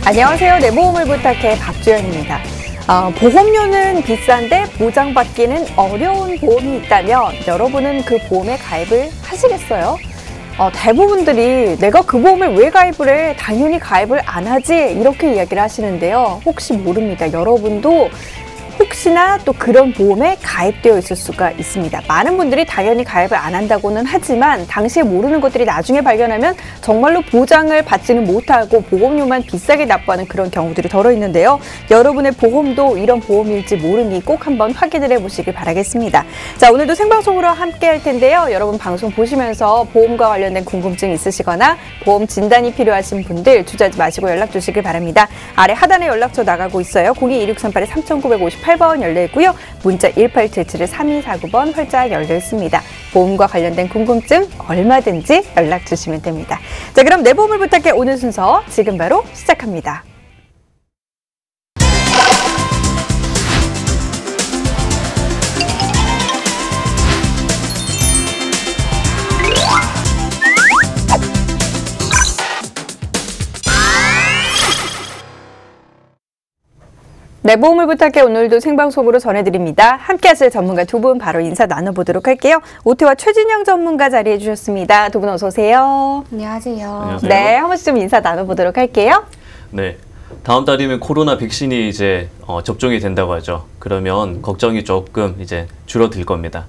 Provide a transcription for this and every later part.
안녕하세요. 내 보험을 부탁해 박주연입니다. 보험료는 비싼데 보장받기는 어려운 보험이 있다면 여러분은 그 보험에 가입을 하시겠어요? 대부분들이 내가 그 보험을 왜 가입을 해? 당연히 가입을 안 하지? 이렇게 이야기를 하시는데요. 혹시 모릅니다. 여러분도 혹시나 또 그런 보험에 가입되어 있을 수가 있습니다. 많은 분들이 당연히 가입을 안 한다고는 하지만 당시에 모르는 것들이 나중에 발견하면 정말로 보장을 받지는 못하고 보험료만 비싸게 납부하는 그런 경우들이 덜어 있는데요. 여러분의 보험도 이런 보험일지 모르니 꼭 한번 확인을 해보시길 바라겠습니다. 자, 오늘도 생방송으로 함께 할 텐데요. 여러분 방송 보시면서 보험과 관련된 궁금증 있으시거나 보험 진단이 필요하신 분들 주저하지 마시고 연락 주시길 바랍니다. 아래 하단에 연락처 나가고 있어요. 02-2638-3958 8번 열려있고요. 문자 1877-3249번 활짝 열려있습니다. 보험과 관련된 궁금증 얼마든지 연락 주시면 됩니다. 자, 그럼 내 보험을 부탁해 오늘 순서 지금 바로 시작합니다. 내 보험을 부탁해 오늘도 생방송으로 전해드립니다. 함께 하실 전문가 두 분 바로 인사 나눠보도록 할게요. 오태화 최진영 전문가 자리해 주셨습니다. 두 분 어서 오세요. 안녕하세요. 안녕하세요. 네, 한 번씩 좀 인사 나눠보도록 할게요. 네, 다음 달이면 코로나 백신이 이제 접종이 된다고 하죠. 그러면 걱정이 조금 이제 줄어들 겁니다.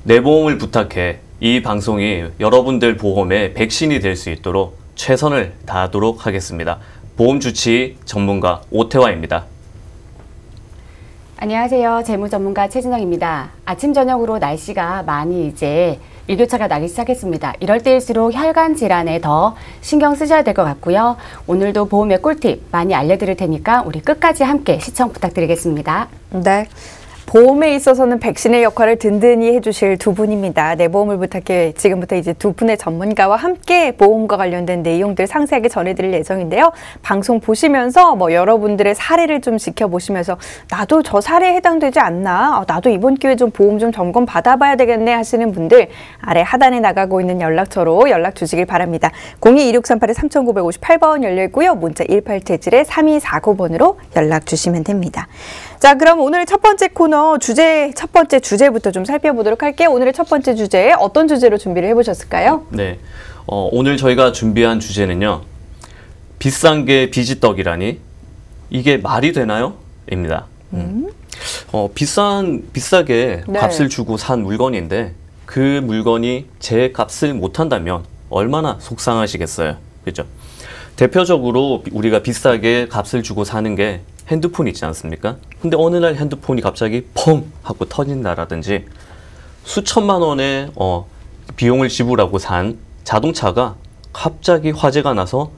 내 보험을 부탁해 이 방송이 여러분들 보험에 백신이 될 수 있도록 최선을 다하도록 하겠습니다. 보험 주치 전문가 오태화입니다. 안녕하세요. 재무 전문가 최진영입니다. 아침 저녁으로 날씨가 많이 이제 일교차가 나기 시작했습니다. 이럴 때일수록 혈관 질환에 더 신경 쓰셔야 될 것 같고요. 오늘도 보험의 꿀팁 많이 알려드릴 테니까 우리 끝까지 함께 시청 부탁드리겠습니다. 네. 보험에 있어서는 백신의 역할을 든든히 해주실 두 분입니다. 내 보험을 부탁해 지금부터 이제 두 분의 전문가와 함께 보험과 관련된 내용들 상세하게 전해드릴 예정인데요. 방송 보시면서 여러분들의 사례를 좀 지켜보시면서 나도 저 사례에 해당되지 않나? 나도 이번 기회에 좀 보험 좀 점검 받아봐야 되겠네 하시는 분들 아래 하단에 나가고 있는 연락처로 연락 주시길 바랍니다. 02-2638-3958번 열려있고요. 문자 1877-3249번으로 연락 주시면 됩니다. 자, 그럼 오늘 첫 번째 코너 첫 번째 주제부터 좀 살펴보도록 할게요. 오늘의 첫 번째 주제 어떤 주제로 준비를 해보셨을까요? 네, 오늘 저희가 준비한 주제는요. 비싼 게 비지떡이라니 이게 말이 되나요? 입니다. 비싸게 네. 값을 주고 산 물건인데 그 물건이 제 값을 못한다면 얼마나 속상하시겠어요. 그렇죠? 대표적으로 우리가 비싸게 값을 주고 사는 게 핸드폰 있지 않습니까? 근데 어느 날 핸드폰이 갑자기 펑 하고 터진다라든지 수천만 원의 비용을 지불하고 산 자동차가 갑자기 화재가 나서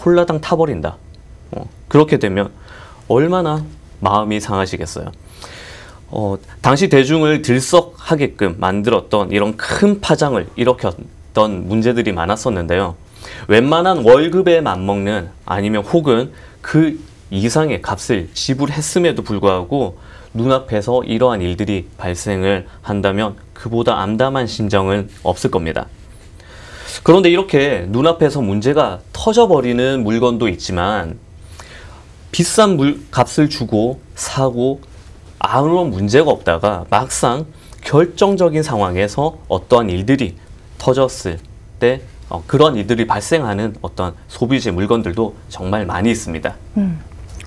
홀라당 타버린다. 그렇게 되면 얼마나 마음이 상하시겠어요. 당시 대중을 들썩하게끔 만들었던 이런 큰 파장을 일으켰던 문제들이 많았었는데요. 웬만한 월급에 맞먹는 아니면 혹은 그 이상의 값을 지불했음에도 불구하고 눈앞에서 이러한 일들이 발생을 한다면 그보다 암담한 심정은 없을 겁니다. 그런데 이렇게 눈앞에서 문제가 터져버리는 물건도 있지만 비싼 값을 주고 사고 아무런 문제가 없다가 막상 결정적인 상황에서 어떠한 일들이 터졌을 때 그런 일들이 발생하는 어떤 소비재 물건들도 정말 많이 있습니다.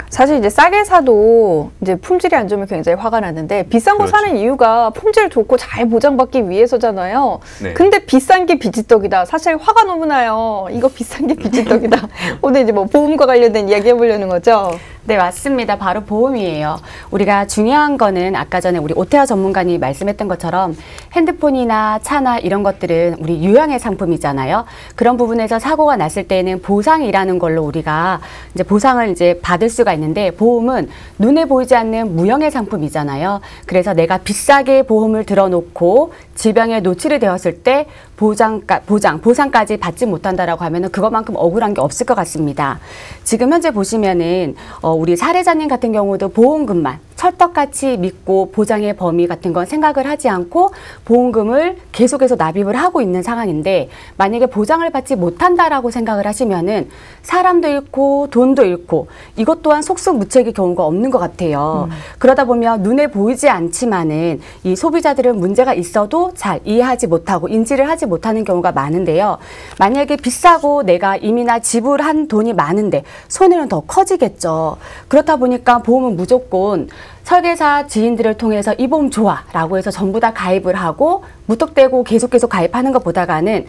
사실 이제 싸게 사도 이제 품질이 안 좋으면 굉장히 화가 나는데 비싼 거 그렇죠. 사는 이유가 품질 좋고 잘 보장받기 위해서잖아요. 네. 근데 비싼 게 비지떡이다. 사실 화가 너무 나요. 이거 비싼 게 비지떡이다. 오늘 이제 보험과 관련된 이야기 해보려는 거죠. 네, 맞습니다. 바로 보험이에요. 우리가 중요한 거는 아까 전에 우리 오태화 전문가님이 말씀했던 것처럼 핸드폰이나 차나 이런 것들은 우리 유형의 상품이잖아요. 그런 부분에서 사고가 났을 때는 보상이라는 걸로 우리가 이제 보상을 이제 받을 수가 있는데 보험은 눈에 보이지 않는 무형의 상품이잖아요. 그래서 내가 비싸게 보험을 들어놓고 질병에 노출이 되었을 때 보상까지 받지 못한다라고 하면은 그것만큼 억울한 게 없을 것 같습니다. 지금 현재 보시면은 우리 사례자님 같은 경우도 보험금만 철떡같이 믿고 보장의 범위 같은 건 생각을 하지 않고 보험금을 계속해서 납입을 하고 있는 상황인데, 만약에 보장을 받지 못한다라고 생각을 하시면은 사람도 잃고 돈도 잃고 이것 또한 속수무책의 경우가 없는 것 같아요. 그러다 보면 눈에 보이지 않지만은 이 소비자들은 문제가 있어도 잘 이해하지 못하고 인지를 하지 못하는 경우가 많은데요. 만약에 비싸고 내가 이미나 지불한 돈이 많은데 손해는 더 커지겠죠. 그렇다 보니까 보험은 무조건 설계사 지인들을 통해서 이 보험 좋아 라고 해서 전부 다 가입을 하고 무턱대고 계속 가입하는 것보다는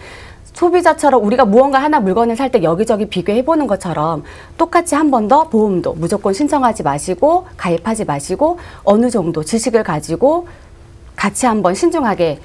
소비자처럼 우리가 무언가 하나 물건을 살 때 여기저기 비교해보는 것처럼 똑같이 한 번 더 보험도 무조건 신청하지 마시고 가입하지 마시고 어느 정도 지식을 가지고 같이 한번 신중하게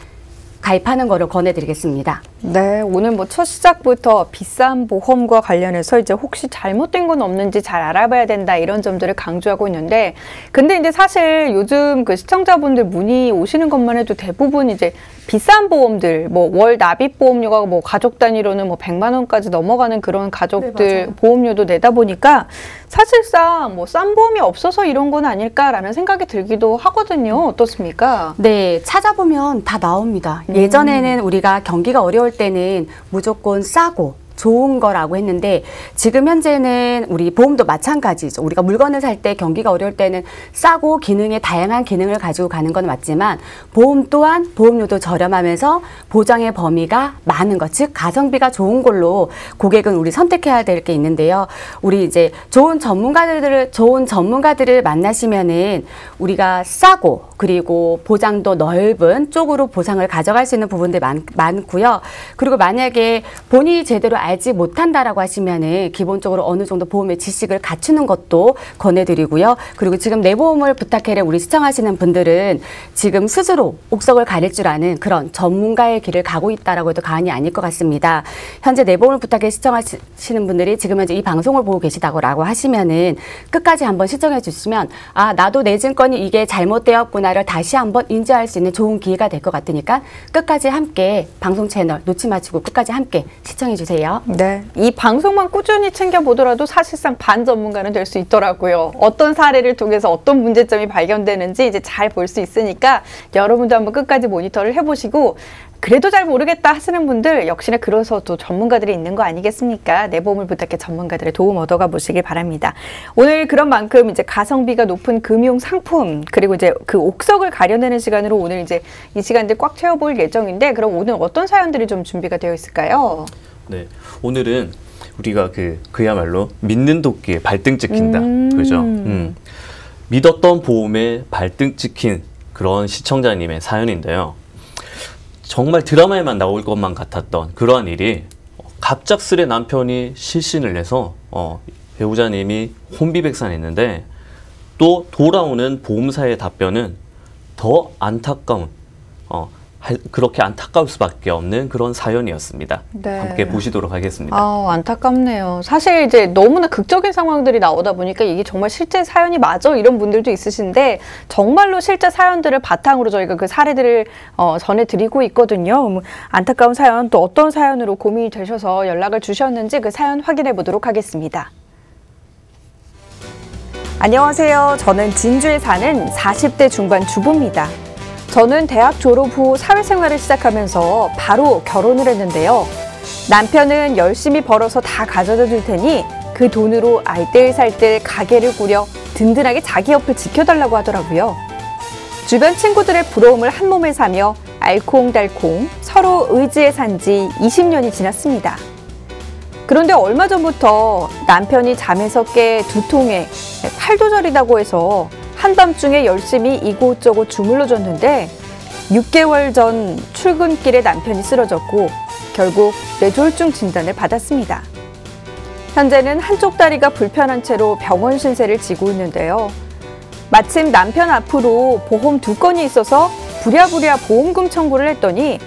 가입하는 거를 권해드리겠습니다. 네, 오늘 뭐 첫 시작부터 비싼 보험과 관련해서 이제 혹시 잘못된 건 없는지 잘 알아봐야 된다 이런 점들을 강조하고 있는데, 근데 이제 사실 요즘 그 시청자분들 문의 오시는 것만 해도 대부분 이제 비싼 보험들, 뭐 월 납입 보험료가 뭐 가족 단위로는 뭐 100만 원까지 넘어가는 그런 가족들 네, 보험료도 내다 보니까 사실상 뭐 싼 보험이 없어서 이런 건 아닐까라는 생각이 들기도 하거든요. 어떻습니까? 네, 찾아보면 다 나옵니다. 예전에는 우리가 경기가 어려울 때는 무조건 싸고 좋은 거라고 했는데, 지금 현재는 우리 보험도 마찬가지죠. 우리가 물건을 살 때 경기가 어려울 때는 싸고 다양한 기능을 가지고 가는 건 맞지만, 보험 또한 보험료도 저렴하면서 보장의 범위가 많은 것, 즉 가성비가 좋은 걸로 고객은 우리 선택해야 될 게 있는데요. 우리 이제 좋은 전문가들을 만나시면은 우리가 싸고 그리고 보장도 넓은 쪽으로 보상을 가져갈 수 있는 부분들 많고요. 그리고 만약에 본인이 제대로 알지 못한다라고 하시면은 기본적으로 어느 정도 보험의 지식을 갖추는 것도 권해드리고요. 그리고 지금 내 보험을 부탁해를 우리 시청하시는 분들은 지금 스스로 옥석을 가릴 줄 아는 그런 전문가의 길을 가고 있다라고 해도 과언이 아닐 것 같습니다. 현재 내 보험을 부탁해 시청하시는 분들이 지금 현재 이 방송을 보고 계시다고 하시면은 끝까지 한번 시청해 주시면, 아, 나도 내 증권이 이게 잘못되었구나를 다시 한번 인지할 수 있는 좋은 기회가 될 것 같으니까 끝까지 함께 방송 채널 놓지 마시고 끝까지 함께 시청해 주세요. 네, 이 방송만 꾸준히 챙겨보더라도 사실상 반전문가는 될 수 있더라고요. 어떤 사례를 통해서 어떤 문제점이 발견되는지 이제 잘 볼 수 있으니까 여러분도 한번 끝까지 모니터를 해보시고, 그래도 잘 모르겠다 하시는 분들 역시나 그래서 또 전문가들이 있는 거 아니겠습니까? 내 보험을 부탁해 전문가들의 도움 얻어가 보시길 바랍니다. 오늘 그런 만큼 이제 가성비가 높은 금융 상품, 그리고 이제 그 옥석을 가려내는 시간으로 오늘 이제 이 시간들 꽉 채워볼 예정인데, 그럼 오늘 어떤 사연들이 좀 준비가 되어 있을까요? 네, 오늘은 우리가 그야말로 믿는 도끼에 발등 찍힌다, 그죠? 믿었던 보험에 발등 찍힌 그런 시청자님의 사연인데요. 정말 드라마에만 나올 것만 같았던 그러한 일이 갑작스레 남편이 실신을 해서 배우자님이 혼비백산했는데, 또 돌아오는 보험사의 답변은 더 안타까운 그렇게 안타까울 수밖에 없는 그런 사연이었습니다. 네. 함께 보시도록 하겠습니다. 안타깝네요. 사실 이제 너무나 극적인 상황들이 나오다 보니까 이게 정말 실제 사연이 맞아? 이런 분들도 있으신데, 정말로 실제 사연들을 바탕으로 저희가 그 사례들을 전해드리고 있거든요. 안타까운 사연, 또 어떤 사연으로 고민이 되셔서 연락을 주셨는지 그 사연 확인해 보도록 하겠습니다. 안녕하세요. 저는 진주에 사는 40대 중반 주부입니다. 저는 대학 졸업 후 사회생활을 시작하면서 바로 결혼을 했는데요. 남편은 열심히 벌어서 다 가져다 줄 테니 그 돈으로 알뜰살뜰 가게를 꾸려 든든하게 자기 옆을 지켜달라고 하더라고요. 주변 친구들의 부러움을 한 몸에 사며 알콩달콩 서로 의지해 산 지 20년이 지났습니다. 그런데 얼마 전부터 남편이 잠에서 깨 두통에 팔도 저리다고 해서 한밤중에 열심히 이곳저곳 주물러 줬는데 6개월 전 출근길에 남편이 쓰러졌고 결국 뇌졸중 진단을 받았습니다. 현재는 한쪽 다리가 불편한 채로 병원 신세를 지고 있는데요. 마침 남편 앞으로 보험 2건이 있어서 부랴부랴 보험금 청구를 했더니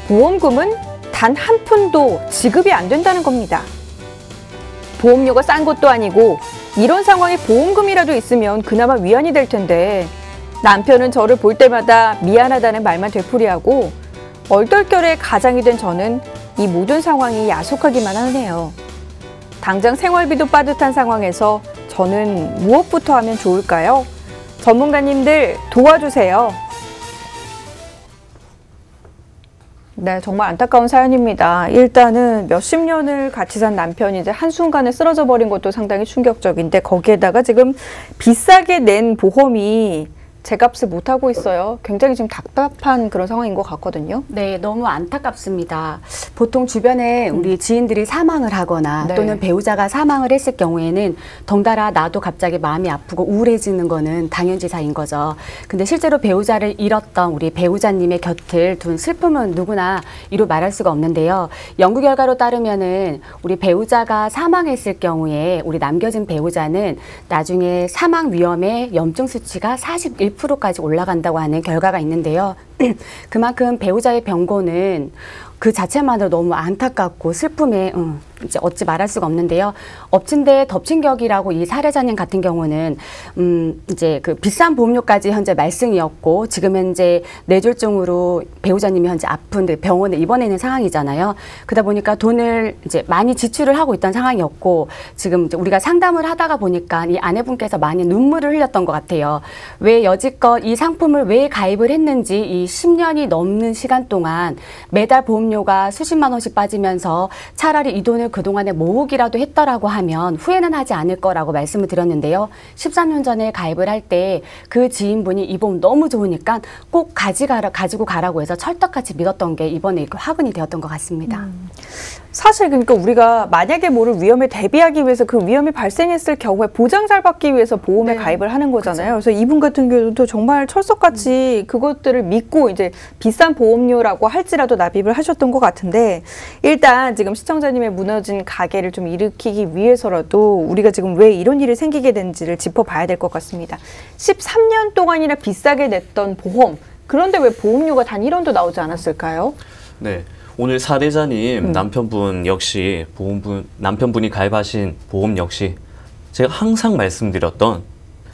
보험금은 단 한 푼도 지급이 안 된다는 겁니다. 보험료가 싼 것도 아니고 이런 상황에 보험금이라도 있으면 그나마 위안이 될 텐데 남편은 저를 볼 때마다 미안하다는 말만 되풀이하고 얼떨결에 가장이 된 저는 이 모든 상황이 야속하기만 하네요. 당장 생활비도 빠듯한 상황에서 저는 무엇부터 하면 좋을까요? 전문가님들 도와주세요. 네, 정말 안타까운 사연입니다. 일단은 몇십 년을 같이 산 남편이 이제 한순간에 쓰러져 버린 것도 상당히 충격적인데 거기에다가 지금 비싸게 낸 보험이 제값을 못하고 있어요. 굉장히 지금 답답한 그런 상황인 것 같거든요. 네, 너무 안타깝습니다. 보통 주변에 우리 지인들이 사망을 하거나 네. 또는 배우자가 사망을 했을 경우에는 덩달아 나도 갑자기 마음이 아프고 우울해지는 거는 당연지사인 거죠. 근데 실제로 배우자를 잃었던 우리 배우자님의 곁을 둔 슬픔은 누구나 이루 말할 수가 없는데요. 연구 결과로 따르면은 우리 배우자가 사망했을 경우에 우리 남겨진 배우자는 나중에 사망 위험의 염증 수치가 41%까지 올라간다고 하는 결과가 있는데요. 그만큼 배우자의 병고는 그 자체만으로 너무 안타깝고 슬픔에 이제 어찌 말할 수가 없는데요. 엎친 데 덮친 격이라고 이 사례자님 같은 경우는 이제 그 비싼 보험료까지 현재 말승이었고 지금 현재 뇌졸중으로 배우자님이 현재 아픈 병원에 입원해 있는 상황이잖아요. 그러다 보니까 돈을 이제 많이 지출을 하고 있던 상황이었고 지금 이제 우리가 상담을 하다가 보니까 이 아내분께서 많이 눈물을 흘렸던 것 같아요. 왜 여지껏 이 상품을 왜 가입을 했는지 이 10년이 넘는 시간 동안 매달 보험료가 수십만 원씩 빠지면서 차라리 이 돈을 그동안에 모으기라도 했더라고 하면 후회는 하지 않을 거라고 말씀을 드렸는데요. 13년 전에 가입을 할 때 그 지인분이 이 보험 너무 좋으니까 꼭 가지고 가라고 해서 철떡같이 믿었던 게 이번에 화근이 되었던 것 같습니다. 사실 그러니까 우리가 만약에 모를 위험에 대비하기 위해서 그 위험이 발생했을 경우에 보장 잘 받기 위해서 보험에 가입을 하는 거잖아요. 그래서 이분 같은 경우도 정말 철석같이 그것들을 믿고 이제 비싼 보험료라고 할지라도 납입을 하셨던 것 같은데 일단 지금 시청자님의 무너진 가게를 좀 일으키기 위해서라도 우리가 지금 왜 이런 일이 생기게 된지를 짚어봐야 될 것 같습니다. 13년 동안이나 비싸게 냈던 보험, 그런데 왜 보험료가 단 1원도 나오지 않았을까요? 네. 오늘 사례자님 남편분 역시 남편분이 가입하신 보험 역시 제가 항상 말씀드렸던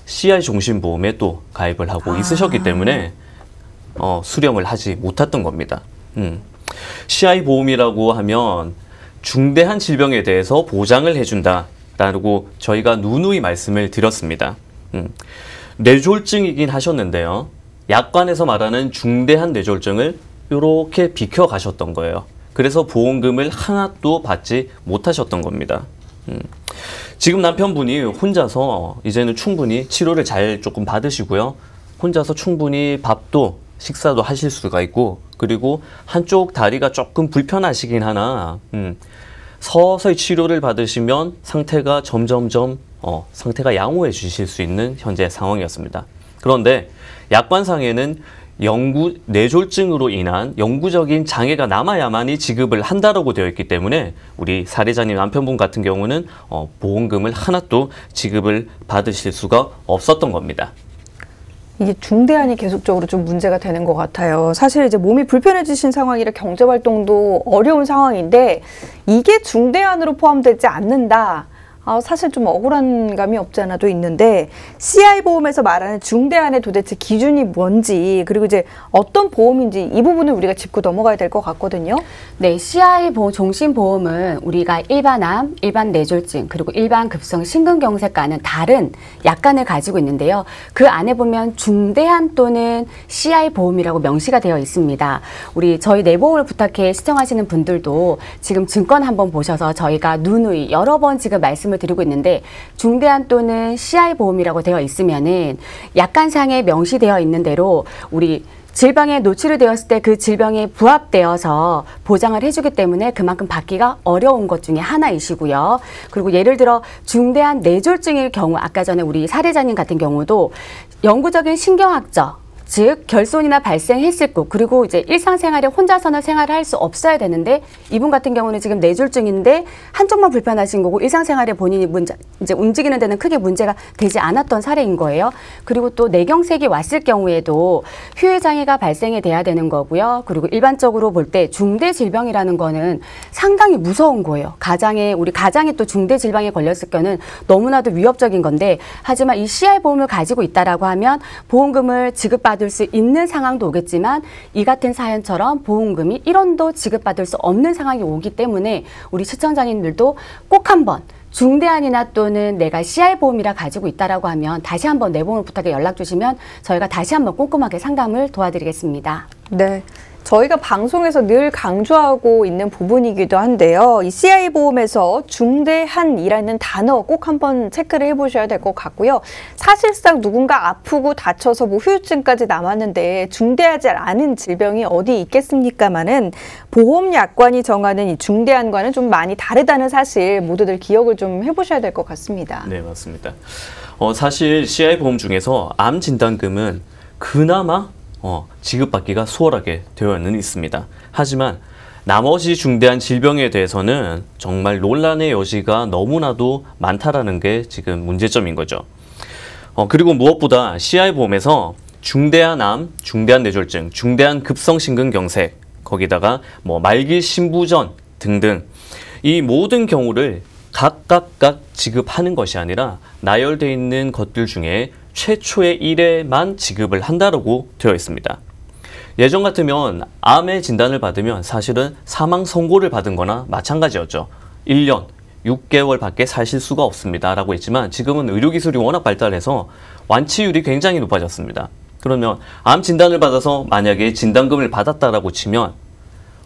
CI 종신보험에 또 가입을 하고 있으셨기 때문에 수령을 하지 못했던 겁니다. CI 보험이라고 하면 중대한 질병에 대해서 보장을 해준다라고 저희가 누누이 말씀을 드렸습니다. 뇌졸중이긴 하셨는데요. 약관에서 말하는 중대한 뇌졸중을 이렇게 비켜가셨던 거예요. 그래서 보험금을 하나도 받지 못하셨던 겁니다. 지금 남편분이 혼자서 이제는 충분히 치료를 잘 조금 받으시고요. 혼자서 충분히 밥도 식사도 하실 수가 있고 그리고 한쪽 다리가 조금 불편하시긴 하나 서서히 치료를 받으시면 상태가 점점점 상태가 양호해지실 수 있는 현재 상황이었습니다. 그런데 약관상에는 뇌졸중으로 인한 영구적인 장애가 남아야만이 지급을 한다라고 되어 있기 때문에 우리 사례자님 남편분 같은 경우는 보험금을 하나도 지급을 받으실 수가 없었던 겁니다. 이게 중대한이 계속적으로 좀 문제가 되는 것 같아요. 사실 이제 몸이 불편해지신 상황이라 경제활동도 어려운 상황인데 이게 중대한으로 포함되지 않는다. 사실 좀 억울한 감이 없지 않아도 있는데 CI보험에서 말하는 중대한의 도대체 기준이 뭔지 그리고 이제 어떤 보험인지 이 부분을 우리가 짚고 넘어가야 될 것 같거든요. 네, CI보험 종신보험은 우리가 일반암, 일반 뇌졸중 그리고 일반 급성 심근경색과는 다른 약관을 가지고 있는데요. 그 안에 보면 중대한 또는 CI보험이라고 명시가 되어 있습니다. 저희 내보험을 부탁해 시청하시는 분들도 지금 증권 한번 보셔서 저희가 누누이 여러 번 지금 말씀을 드리고 있는데 중대한 또는 CI보험이라고 되어 있으면은 약관상에 명시되어 있는 대로 우리 질병에 노출이 되었을 때 그 질병에 부합되어서 보장을 해주기 때문에 그만큼 받기가 어려운 것 중에 하나이시고요. 그리고 예를 들어 중대한 뇌졸중일 경우 아까 전에 우리 사례자님 같은 경우도 영구적인 신경학적 즉 결손이나 발생했을 것 그리고 이제 일상생활에 혼자서는 생활을 할 수 없어야 되는데 이분 같은 경우는 지금 뇌졸중인데 한쪽만 불편하신 거고 일상생활에 본인이 이제 움직이는 데는 크게 문제가 되지 않았던 사례인 거예요. 그리고 또 뇌경색이 왔을 경우에도 후유장애가 발생이 돼야 되는 거고요. 그리고 일반적으로 볼 때 중대 질병이라는 거는 상당히 무서운 거예요. 우리 가장이 또 중대 질병에 걸렸을 경우는 너무나도 위협적인 건데 하지만 이 CI보험을 가지고 있다라고 하면 보험금을 지급받을 지급받을 수 있는 상황도 오겠지만 이 같은 사연처럼 보험금이 1원도 지급받을 수 없는 상황이 오기 때문에 우리 시청자님들도 꼭 한번 중대한이나 또는 내가 CI보험이라 가지고 있다라고 하면 다시 한번 내보험 부탁에 연락 주시면 저희가 다시 한번 꼼꼼하게 상담을 도와드리겠습니다. 네. 저희가 방송에서 늘 강조하고 있는 부분이기도 한데요. 이 CI보험에서 중대한이라는 단어 꼭 한번 체크를 해보셔야 될 것 같고요. 사실상 누군가 아프고 다쳐서 뭐 후유증까지 남았는데 중대하지 않은 질병이 어디 있겠습니까마는 보험약관이 정하는 이 중대한과는 좀 많이 다르다는 사실 모두들 기억을 좀 해보셔야 될 것 같습니다. 네, 맞습니다. 사실 CI보험 중에서 암 진단금은 그나마 지급받기가 수월하게 되어는 있습니다. 하지만 나머지 중대한 질병에 대해서는 정말 논란의 여지가 너무나도 많다라는 게 지금 문제점인 거죠. 그리고 무엇보다 CI보험에서 중대한 암, 중대한 뇌졸중, 중대한 급성심근경색, 거기다가 뭐 말기 신부전 등등 이 모든 경우를 각각 지급하는 것이 아니라 나열되어 있는 것들 중에 최초의 1회만 지급을 한다고 되어 있습니다. 예전 같으면 암의 진단을 받으면 사실은 사망 선고를 받은 거나 마찬가지였죠. 1년 6개월밖에 사실 수가 없습니다 라고 했지만 지금은 의료기술이 워낙 발달해서 완치율이 굉장히 높아졌습니다. 그러면 암 진단을 받아서 만약에 진단금을 받았다라고 치면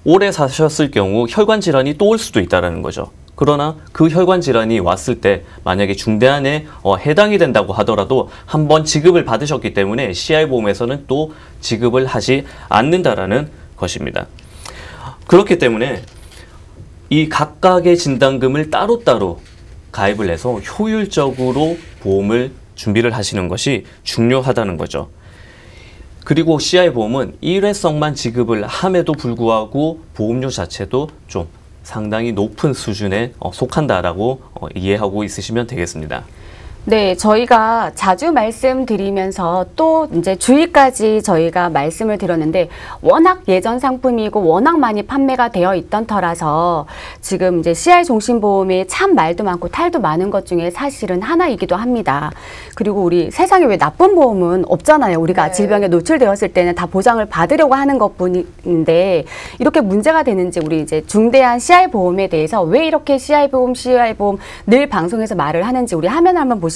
오래 사셨을 경우 혈관 질환이 또 올 수도 있다는 거죠. 그러나 그 혈관 질환이 왔을 때 만약에 중대한에 해당이 된다고 하더라도 한번 지급을 받으셨기 때문에 CI보험에서는 또 지급을 하지 않는다라는 것입니다. 그렇기 때문에 이 각각의 진단금을 따로따로 가입을 해서 효율적으로 보험을 준비를 하시는 것이 중요하다는 거죠. 그리고 CI보험은 일회성만 지급을 함에도 불구하고 보험료 자체도 좀 상당히 높은 수준에 속한다라고 이해하고 있으시면 되겠습니다. 네, 저희가 자주 말씀드리면서 또 이제 주의까지 저희가 말씀을 드렸는데 워낙 예전 상품이고 워낙 많이 판매가 되어 있던 터라서 지금 이제 CI 종신보험에 참 말도 많고 탈도 많은 것 중에 사실은 하나이기도 합니다. 그리고 우리 세상에 왜 나쁜 보험은 없잖아요. 우리가 질병에 노출되었을 때는 다 보장을 받으려고 하는 것뿐인데 이렇게 문제가 되는지 우리 이제 중대한 CI보험에 대해서 왜 이렇게 CI보험 늘 방송에서 말을 하는지 우리 화면 한번 보시면요.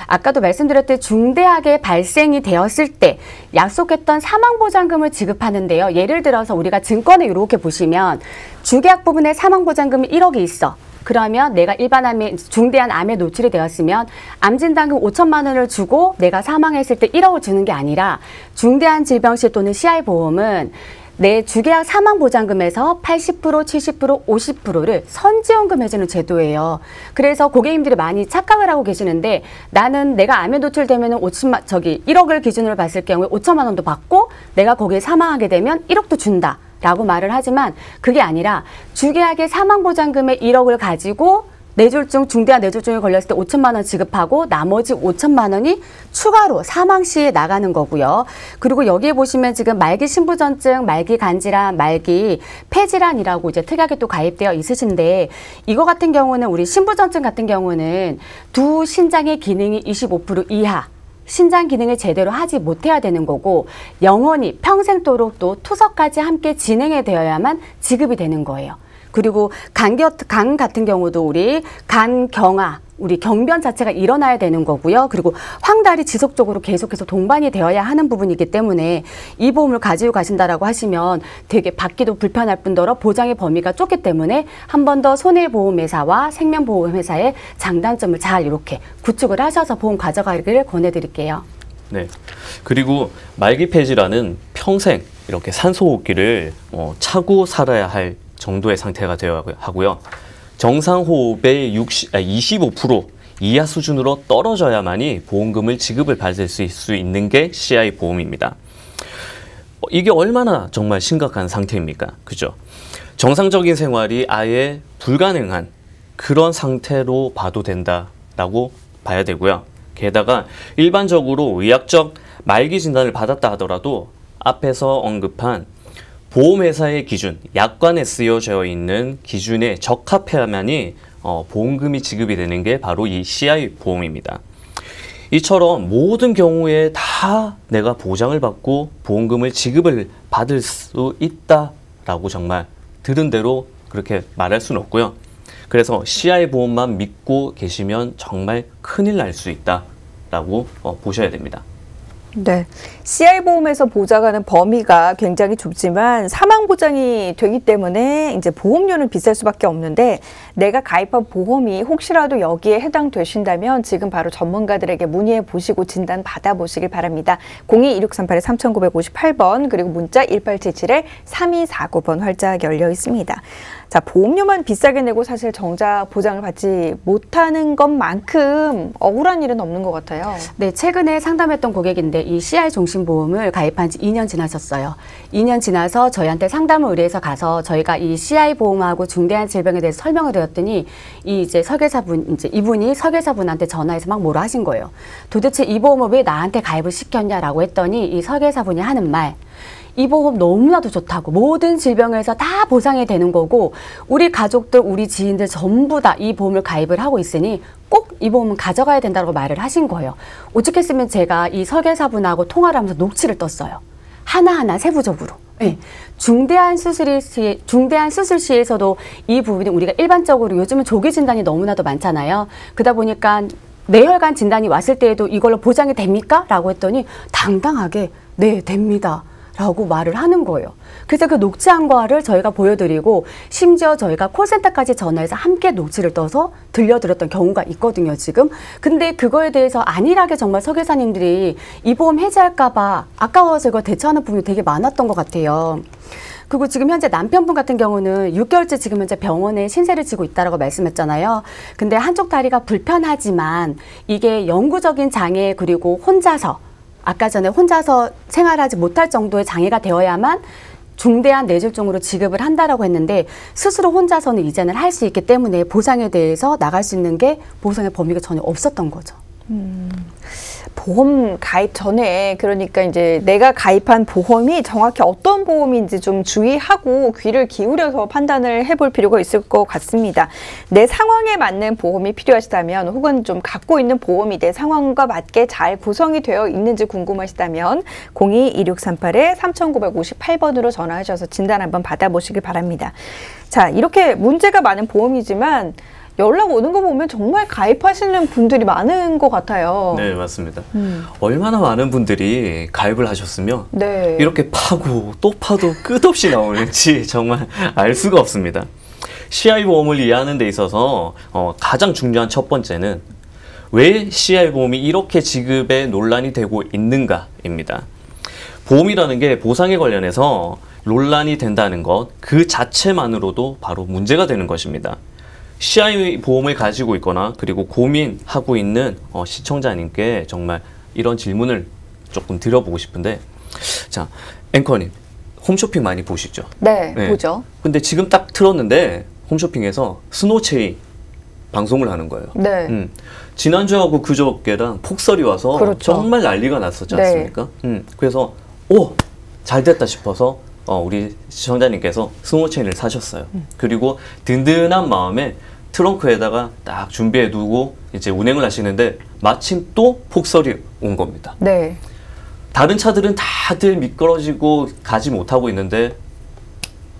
아까도 말씀드렸듯이 중대하게 발생이 되었을 때 약속했던 사망보장금을 지급하는데요. 예를 들어서 우리가 증권에 이렇게 보시면 주계약 부분에 사망보장금이 1억이 있어. 그러면 내가 일반 암에 중대한 암에 노출이 되었으면 암진단금 5천만 원을 주고 내가 사망했을 때 1억을 주는 게 아니라 중대한 질병시 또는 CI보험은 내 주계약 사망보장금에서 80%, 70%, 50%를 선지원금 해주는 제도예요. 그래서 고객님들이 많이 착각을 하고 계시는데 나는 내가 암에 노출되면 1억을 기준으로 봤을 경우에 5천만 원도 받고 내가 거기에 사망하게 되면 1억도 준다. 라고 말을 하지만 그게 아니라 주계약의 사망보장금의 1억을 가지고 중대한 뇌졸중에 걸렸을 때 5천만 원 지급하고 나머지 5천만 원이 추가로 사망 시에 나가는 거고요. 그리고 여기에 보시면 지금 말기 신부전증, 말기 간질환, 말기 폐질환이라고 이제 특약이 또 가입되어 있으신데 이거 같은 경우는 우리 신부전증 같은 경우는 두 신장의 기능이 25% 이하 신장 기능을 제대로 하지 못해야 되는 거고 영원히 평생도록 또 투석까지 함께 진행이 되어야만 지급이 되는 거예요. 그리고 간 같은 경우도 우리 간경화, 우리 경변 자체가 일어나야 되는 거고요. 그리고 황달이 지속적으로 계속해서 동반이 되어야 하는 부분이기 때문에 이 보험을 가지고 가신다라고 하시면 되게 받기도 불편할 뿐더러 보장의 범위가 좁기 때문에 한 번 더 손해보험회사와 생명보험회사의 장단점을 잘 이렇게 구축을 하셔서 보험 가져가기를 권해드릴게요. 네. 그리고 말기 폐질환은 평생 이렇게 산소호흡기를 차고 살아야 할 정도의 상태가 되어야 하고요. 정상 호흡의 25% 이하 수준으로 떨어져야만이 보험금을 지급을 받을 수 있는 게 CI 보험입니다. 이게 얼마나 정말 심각한 상태입니까? 그죠? 정상적인 생활이 아예 불가능한 그런 상태로 봐도 된다라고 봐야 되고요. 게다가 일반적으로 의학적 말기 진단을 받았다 하더라도 앞에서 언급한 보험회사의 기준, 약관에 쓰여져 있는 기준에 적합해야만이 보험금이 지급이 되는 게 바로 이 CI 보험입니다. 이처럼 모든 경우에 다 내가 보장을 받고 보험금을 지급을 받을 수 있다라고 정말 들은 대로 그렇게 말할 수는 없고요. 그래서 CI 보험만 믿고 계시면 정말 큰일 날 수 있다라고 보셔야 됩니다. 네. CI 보험에서 보장하는 범위가 굉장히 좁지만 사망 보장이 되기 때문에 이제 보험료는 비쌀 수밖에 없는데 내가 가입한 보험이 혹시라도 여기에 해당되신다면 지금 바로 전문가들에게 문의해 보시고 진단 받아보시길 바랍니다. 02-2638-3958번 그리고 문자 1877-3249번 활짝 열려 있습니다. 자, 보험료만 비싸게 내고 사실 정작 보장을 받지 못하는 것만큼 억울한 일은 없는 것 같아요. 네, 최근에 상담했던 고객인데 이 CI 종신보험을 가입한 지 2년 지나셨어요. 2년 지나서 저희한테 상담을 의뢰해서 가서 저희가 이 CI 보험하고 중대한 질병에 대해서 설명을 드렸더니 이제 이분이 설계사분한테 전화해서 막 뭐라 하신 거예요. 도대체 이 보험을 왜 나한테 가입을 시켰냐라고 했더니 이 설계사분이 하는 말. 이 보험 너무나도 좋다고 모든 질병에서 다 보상이 되는 거고 우리 가족들, 우리 지인들 전부 다 이 보험을 가입을 하고 있으니 꼭 이 보험은 가져가야 된다고 말을 하신 거예요. 오죽했으면 제가 이 설계사분하고 통화를 하면서 녹취를 떴어요. 하나하나 세부적으로. 네. 중대한 수술 시에서도 이 부분이 우리가 일반적으로 요즘은 조기 진단이 너무나도 많잖아요. 그러다 보니까 뇌혈관 진단이 왔을 때에도 이걸로 보장이 됩니까? 라고 했더니 당당하게 네, 됩니다. 라고 말을 하는 거예요. 그래서 그 녹취한 거를 저희가 보여드리고 심지어 저희가 콜센터까지 전화해서 함께 녹취를 떠서 들려드렸던 경우가 있거든요, 지금. 근데 그거에 대해서 안일하게 정말 설계사님들이 이 보험 해지할까 봐 아까워서 이거 대처하는 부분이 되게 많았던 것 같아요. 그리고 지금 현재 남편분 같은 경우는 6개월째 지금 현재 병원에 신세를 지고 있다라고 말씀했잖아요. 근데 한쪽 다리가 불편하지만 이게 영구적인 장애 그리고 아까 전에 혼자서 생활하지 못할 정도의 장애가 되어야만 중대한 뇌졸중으로 지급을 한다라고 했는데 스스로 혼자서는 이제는 할 수 있기 때문에 보상에 대해서 나갈 수 있는 게 보상의 범위가 전혀 없었던 거죠. 보험 가입 전에 그러니까 이제 내가 가입한 보험이 정확히 어떤 보험인지 좀 주의하고 귀를 기울여서 판단을 해볼 필요가 있을 것 같습니다. 내 상황에 맞는 보험이 필요하시다면 혹은 좀 갖고 있는 보험이 내 상황과 맞게 잘 구성이 되어 있는지 궁금하시다면 02-2638-3958번으로 전화하셔서 진단 한번 받아보시길 바랍니다. 자, 이렇게 문제가 많은 보험이지만 연락 오는 거 보면 정말 가입하시는 분들이 많은 것 같아요. 네, 맞습니다. 얼마나 많은 분들이 가입을 하셨으면 네. 이렇게 파고 또 파도 끝없이 나오는지 정말 알 수가 없습니다. CI 보험을 이해하는 데 있어서 가장 중요한 첫 번째는 왜 CI 보험이 이렇게 지급에 논란이 되고 있는가입니다. 보험이라는 게 보상에 관련해서 논란이 된다는 것 그 자체만으로도 바로 문제가 되는 것입니다. CI 보험을 가지고 있거나 그리고 고민하고 있는 시청자님께 정말 이런 질문을 조금 드려보고 싶은데, 자, 앵커님 홈쇼핑 많이 보시죠? 네, 보죠. 근데 지금 딱 틀었는데 홈쇼핑에서 스노체인 방송을 하는 거예요. 네. 지난주하고 그저께랑 폭설이 와서 그렇죠. 정말 난리가 났었지 네. 않습니까? 그래서 잘 됐다 싶어서 우리 시청자님께서 스노체인을 사셨어요. 그리고 든든한 마음에 트렁크에다가 딱 준비해 두고 이제 운행을 하시는데 마침 또 폭설이 온 겁니다. 네. 다른 차들은 다들 미끄러지고 가지 못하고 있는데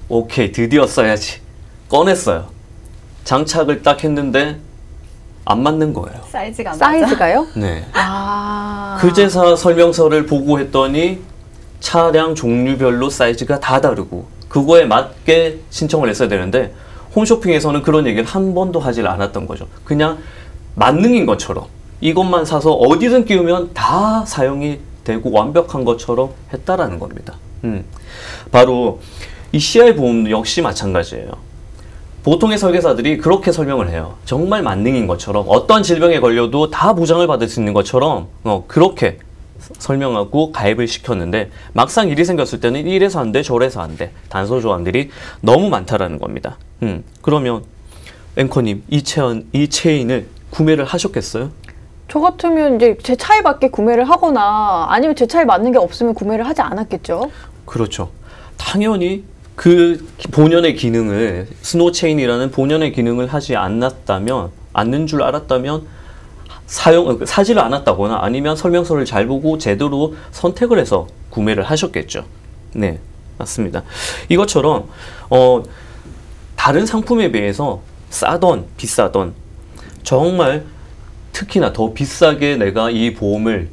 오케이, 드디어 써야지. 꺼냈어요. 장착을 딱 했는데 안 맞는 거예요. 사이즈가 안 맞아. 사이즈가요? 네. 아. 그제사 설명서를 보고 했더니 차량 종류별로 사이즈가 다 다르고 그거에 맞게 신청을 했어야 되는데 홈쇼핑에서는 그런 얘기를 한 번도 하질 않았던 거죠. 그냥 만능인 것처럼 이것만 사서 어디든 끼우면 다 사용이 되고 완벽한 것처럼 했다라는 겁니다. 바로 이 CI 보험 역시 마찬가지예요. 보통의 설계사들이 그렇게 설명을 해요. 정말 만능인 것처럼 어떤 질병에 걸려도 다 보장을 받을 수 있는 것처럼 그렇게 설명하고 가입을 시켰는데 막상 일이 생겼을 때는 이래서 안 돼, 저래서 안 돼. 단서 조항들이 너무 많다라는 겁니다. 그러면 앵커님 이 체인을 구매를 하셨겠어요? 저 같으면 이제 제 차에 맞게 구매를 하거나 아니면 제 차에 맞는 게 없으면 구매를 하지 않았겠죠? 그렇죠. 당연히 그 본연의 기능을 스노체인이라는 본연의 기능을 하지 않는 줄 알았다면 사지를 않았다거나 아니면 설명서를 잘 보고 제대로 선택을 해서 구매를 하셨겠죠. 네, 맞습니다. 이것처럼 다른 상품에 비해서 싸던 비싸던 정말 특히나 더 비싸게 내가 이 보험을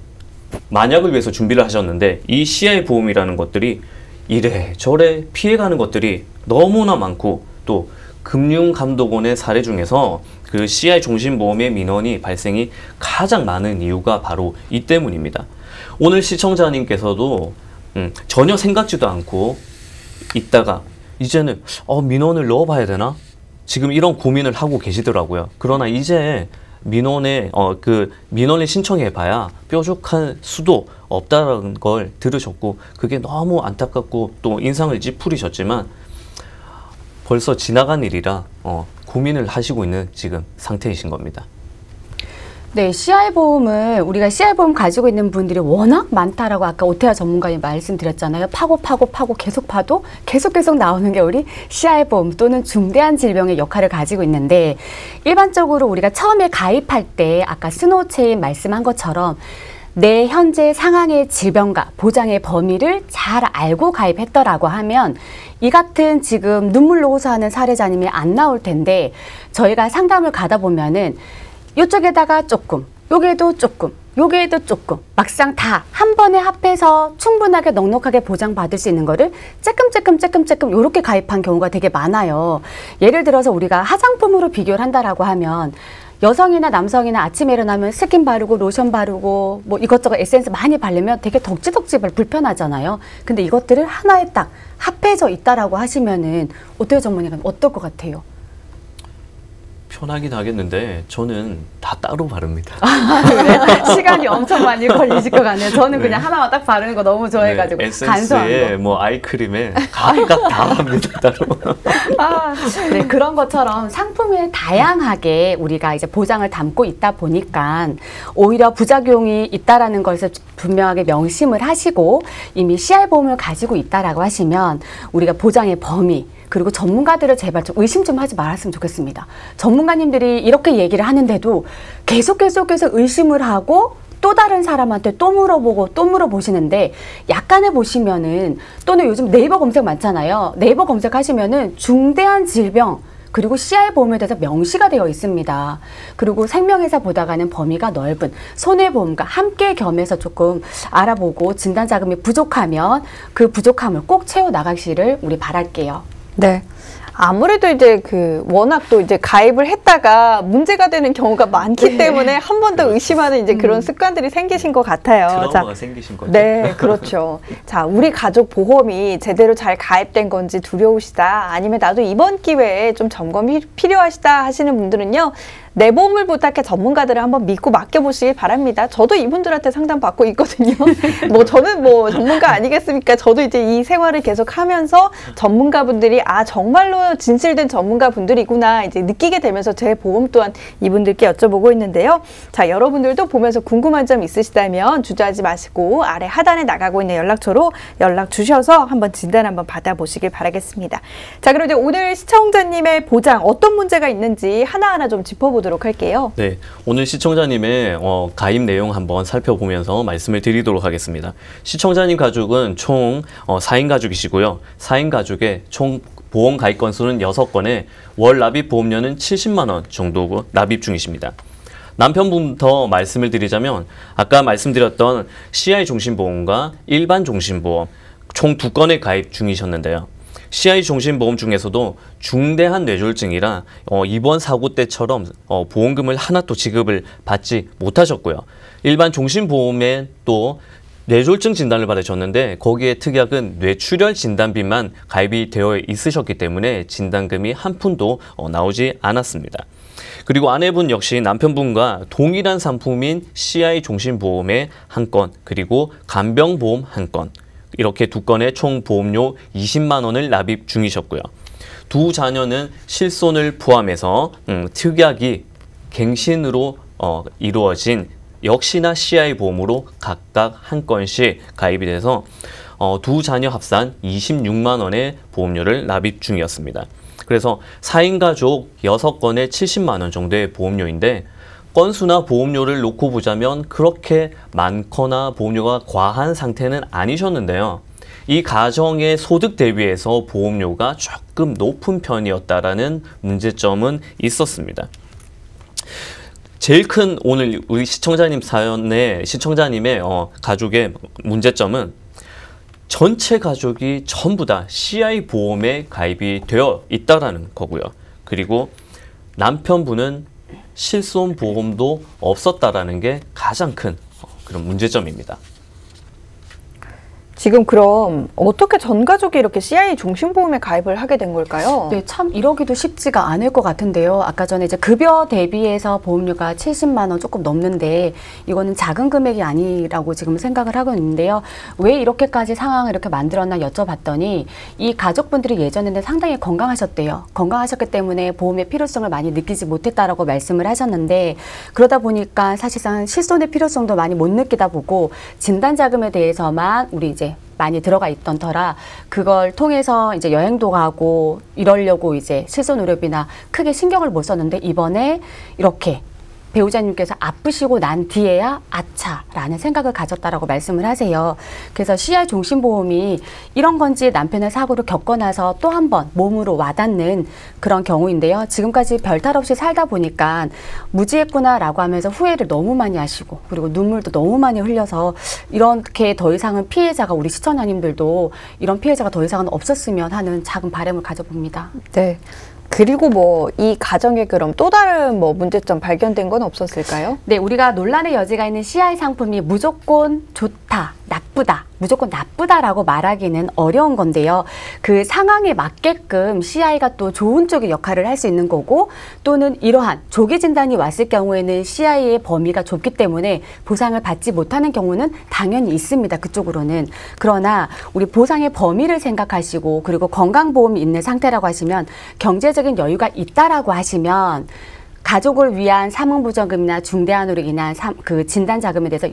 만약을 위해서 준비를 하셨는데 이 CI 보험이라는 것들이 이래저래 피해가는 것들이 너무나 많고 또 금융감독원의 사례 중에서 그 CI 종신보험의 민원이 발생이 가장 많은 이유가 바로 이 때문입니다. 오늘 시청자님께서도 전혀 생각지도 않고 있다가 이제는 민원을 넣어봐야 되나? 지금 이런 고민을 하고 계시더라고요. 그러나 이제 민원을 신청해봐야 뾰족한 수도 없다는 걸 들으셨고 그게 너무 안타깝고 또 인상을 찌푸리셨지만 벌써 지나간 일이라 고민을 하시고 있는 지금 상태이신 겁니다. 네, CI보험을 우리가 CI보험 가지고 있는 분들이 워낙 많다라고 아까 오태아 전문가님 말씀드렸잖아요. 파고 계속 파도 계속 나오는 게 우리 CI보험 또는 중대한 질병의 역할을 가지고 있는데 일반적으로 우리가 처음에 가입할 때 아까 스노우체인 말씀한 것처럼 내 현재 상황의 질병과 보장의 범위를 잘 알고 가입했더라고 하면 이 같은 지금 눈물로 호소하는 사례자님이 안 나올 텐데 저희가 상담을 가다 보면은 이쪽에다가 조금, 여기에도 조금, 여기에도 조금 막상 다 한 번에 합해서 충분하게 넉넉하게 보장받을 수 있는 거를 쬐끔 이렇게 가입한 경우가 되게 많아요. 예를 들어서 우리가 화장품으로 비교를 한다라고 하면 여성이나 남성이나 아침에 일어나면 스킨 바르고 로션 바르고 뭐 이것저것 에센스 많이 바르면 되게 덕지덕지 불편하잖아요. 근데 이것들을 하나에 딱 합해져 있다라고 하시면은 오태호 전문의가 어떨 것 같아요? 편하긴 하겠는데 저는 다 따로 바릅니다. 그래? 시간이 엄청 많이 걸리실 것 같네요. 저는 그냥 하나만 딱 바르는 거 너무 좋아해가지고 에센스에 뭐 아이크림에 각각 다 합니다. 따로. 네, 그런 것처럼 상품을 다양하게 우리가 이제 보장을 담고 있다 보니까 오히려 부작용이 있다라는 것을 분명하게 명심을 하시고 이미 CI보험을 가지고 있다라고 하시면 우리가 보장의 범위 그리고 전문가들을 제발 좀 의심 좀 하지 말았으면 좋겠습니다. 전문가님들이 이렇게 얘기를 하는데도 계속 의심을 하고 또 다른 사람한테 또 물어보시는데 약간의 보시면은 또는 요즘 네이버 검색 많잖아요. 네이버 검색하시면은 중대한 질병 그리고 CI보험에 대해서 명시가 되어 있습니다. 그리고 생명회사 보다가는 범위가 넓은 손해보험과 함께 겸해서 조금 알아보고 진단자금이 부족하면 그 부족함을 꼭 채워나가시기를 우리 바랄게요. 네. 아무래도 이제 워낙 또 이제 가입을 했다가 문제가 되는 경우가 많기 때문에 한 번 더 의심하는 이제 그런 습관들이 생기신 것 같아요. 트라우마가 생기신 거죠. 네, 그렇죠. 자, 우리 가족 보험이 제대로 잘 가입된 건지 두려우시다. 아니면 나도 이번 기회에 좀 점검이 필요하시다 하시는 분들은요. 내 보험을 부탁해 전문가들을 한번 믿고 맡겨보시길 바랍니다. 저도 이분들한테 상담받고 있거든요. 저는 전문가 아니겠습니까? 저도 이제 이 생활을 계속 하면서 전문가분들이 정말로 진실된 전문가분들이구나 이제 느끼게 되면서 제 보험 또한 이분들께 여쭤보고 있는데요. 자, 여러분들도 보면서 궁금한 점 있으시다면 주저하지 마시고 아래 하단에 나가고 있는 연락처로 연락 주셔서 한번 진단 한번 받아보시길 바라겠습니다. 자, 그럼 이제 오늘 시청자님의 보장 어떤 문제가 있는지 하나하나 좀 짚어보도록 할게요. 네, 오늘 시청자님의 가입 내용 한번 살펴보면서 말씀을 드리도록 하겠습니다. 시청자님 가족은 총 4인 가족이시고요. 4인 가족의 총 보험 가입 건수는 6건에 월 납입 보험료는 70만 원 정도 납입 중이십니다. 남편분부터 말씀을 드리자면 아까 말씀드렸던 CI 종신보험과 일반 종신보험 총 2건의 가입 중이셨는데요. CI 종신보험 중에서도 중대한 뇌졸중이라 이번 사고 때처럼 보험금을 하나 또 지급을 받지 못하셨고요. 일반 종신보험에 또 뇌졸중 진단을 받으셨는데 거기에 특약은 뇌출혈 진단비만 가입이 되어 있으셨기 때문에 진단금이 한 푼도 나오지 않았습니다. 그리고 아내분 역시 남편분과 동일한 상품인 CI 종신보험의 한 건 그리고 간병보험 한 건 이렇게 2건의 총 보험료 20만 원을 납입 중이셨고요. 두 자녀는 실손을 포함해서 특약이 갱신으로 이루어진 역시나 CI 보험으로 각각 한 건씩 가입이 돼서 두 자녀 합산 26만 원의 보험료를 납입 중이었습니다. 그래서 4인 가족 6건에 70만 원 정도의 보험료인데 건수나 보험료를 놓고 보자면 그렇게 많거나 보험료가 과한 상태는 아니셨는데요. 이 가정의 소득 대비해서 보험료가 조금 높은 편이었다라는 문제점은 있었습니다. 제일 큰 오늘 우리 시청자님의 가족의 문제점은 전체 가족이 전부 다 CI 보험에 가입이 되어 있다라는 거고요. 그리고 남편분은 실손 보험도 없었다라는 게 가장 큰 그런 문제점입니다. 지금 그럼 어떻게 전 가족이 이렇게 CI 종신보험에 가입을 하게 된 걸까요? 네, 참 이러기도 쉽지가 않을 것 같은데요. 아까 전에 이제 급여 대비해서 보험료가 70만 원 조금 넘는데 이거는 작은 금액이 아니라고 지금 생각을 하고 있는데요. 왜 이렇게까지 상황을 이렇게 만들었나 여쭤봤더니 이 가족분들이 예전에는 상당히 건강하셨대요. 건강하셨기 때문에 보험의 필요성을 많이 느끼지 못했다라고 말씀을 하셨는데 그러다 보니까 사실상 실손의 필요성도 많이 못 느끼다 보고 진단자금에 대해서만 우리 이제 많이 들어가 있던 터라 그걸 통해서 이제 여행도 가고 이러려고 이제 실손 의료비나 크게 신경을 못 썼는데 이번에 이렇게 배우자님께서 아프시고 난 뒤에야 아차라는 생각을 가졌다라고 말씀을 하세요. 그래서 CI 종신보험이 이런 건지 남편의 사고를 겪고 나서 또 한 번 몸으로 와닿는 그런 경우인데요. 지금까지 별탈 없이 살다 보니까 무지했구나라고 하면서 후회를 너무 많이 하시고 그리고 눈물도 너무 많이 흘려서 이렇게 더 이상은 피해자가 우리 시청자님들도 이런 피해자가 더 이상은 없었으면 하는 작은 바람을 가져봅니다. 네. 그리고 뭐 이 가정에 그럼 또 다른 뭐 문제점 발견된 건 없었을까요? 네, 우리가 논란의 여지가 있는 CI 상품이 무조건 좋다, 나쁘다, 무조건 나쁘다라고 말하기는 어려운 건데요. 그 상황에 맞게끔 CI가 또 좋은 쪽의 역할을 할 수 있는 거고 또는 이러한 조기 진단이 왔을 경우에는 CI의 범위가 좁기 때문에 보상을 받지 못하는 경우는 당연히 있습니다. 그쪽으로는. 그러나 우리 보상의 범위를 생각하시고 그리고 건강보험이 있는 상태라고 하시면 경제적인 여유가 있다라고 하시면 가족을 위한 사망보전금이나 중대한으로 인한 그 진단자금에 대해서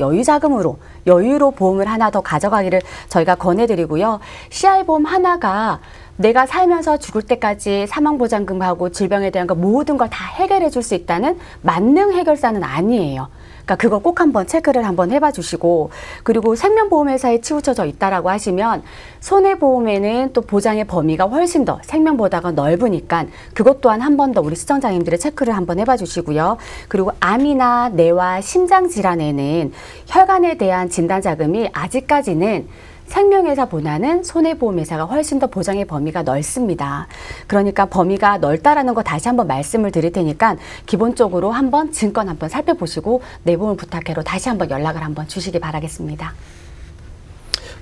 여유로 보험을 하나 더 가져가기를 저희가 권해드리고요. CI보험 하나가 내가 살면서 죽을 때까지 사망보장금하고 질병에 대한 거 모든 걸 다 해결해 줄 수 있다는 만능 해결사는 아니에요. 그러니까 그걸 꼭 한번 체크를 한번 해봐 주시고 그리고 생명보험회사에 치우쳐져 있다라고 하시면 손해보험에는 또 보장의 범위가 훨씬 더 생명보다가 넓으니까 그것 또한 한 번 더 우리 시청자님들의 체크를 한번 해봐 주시고요. 그리고 암이나 뇌와 심장질환에는 혈관에 대한 진단자금이 아직까지는 생명회사보다는 손해보험회사가 훨씬 더 보장의 범위가 넓습니다. 그러니까 범위가 넓다라는 거 다시 한번 말씀을 드릴 테니까 기본적으로 한번 증권 한번 살펴보시고 내보험 부탁해로 다시 한번 연락을 한번 주시기 바라겠습니다.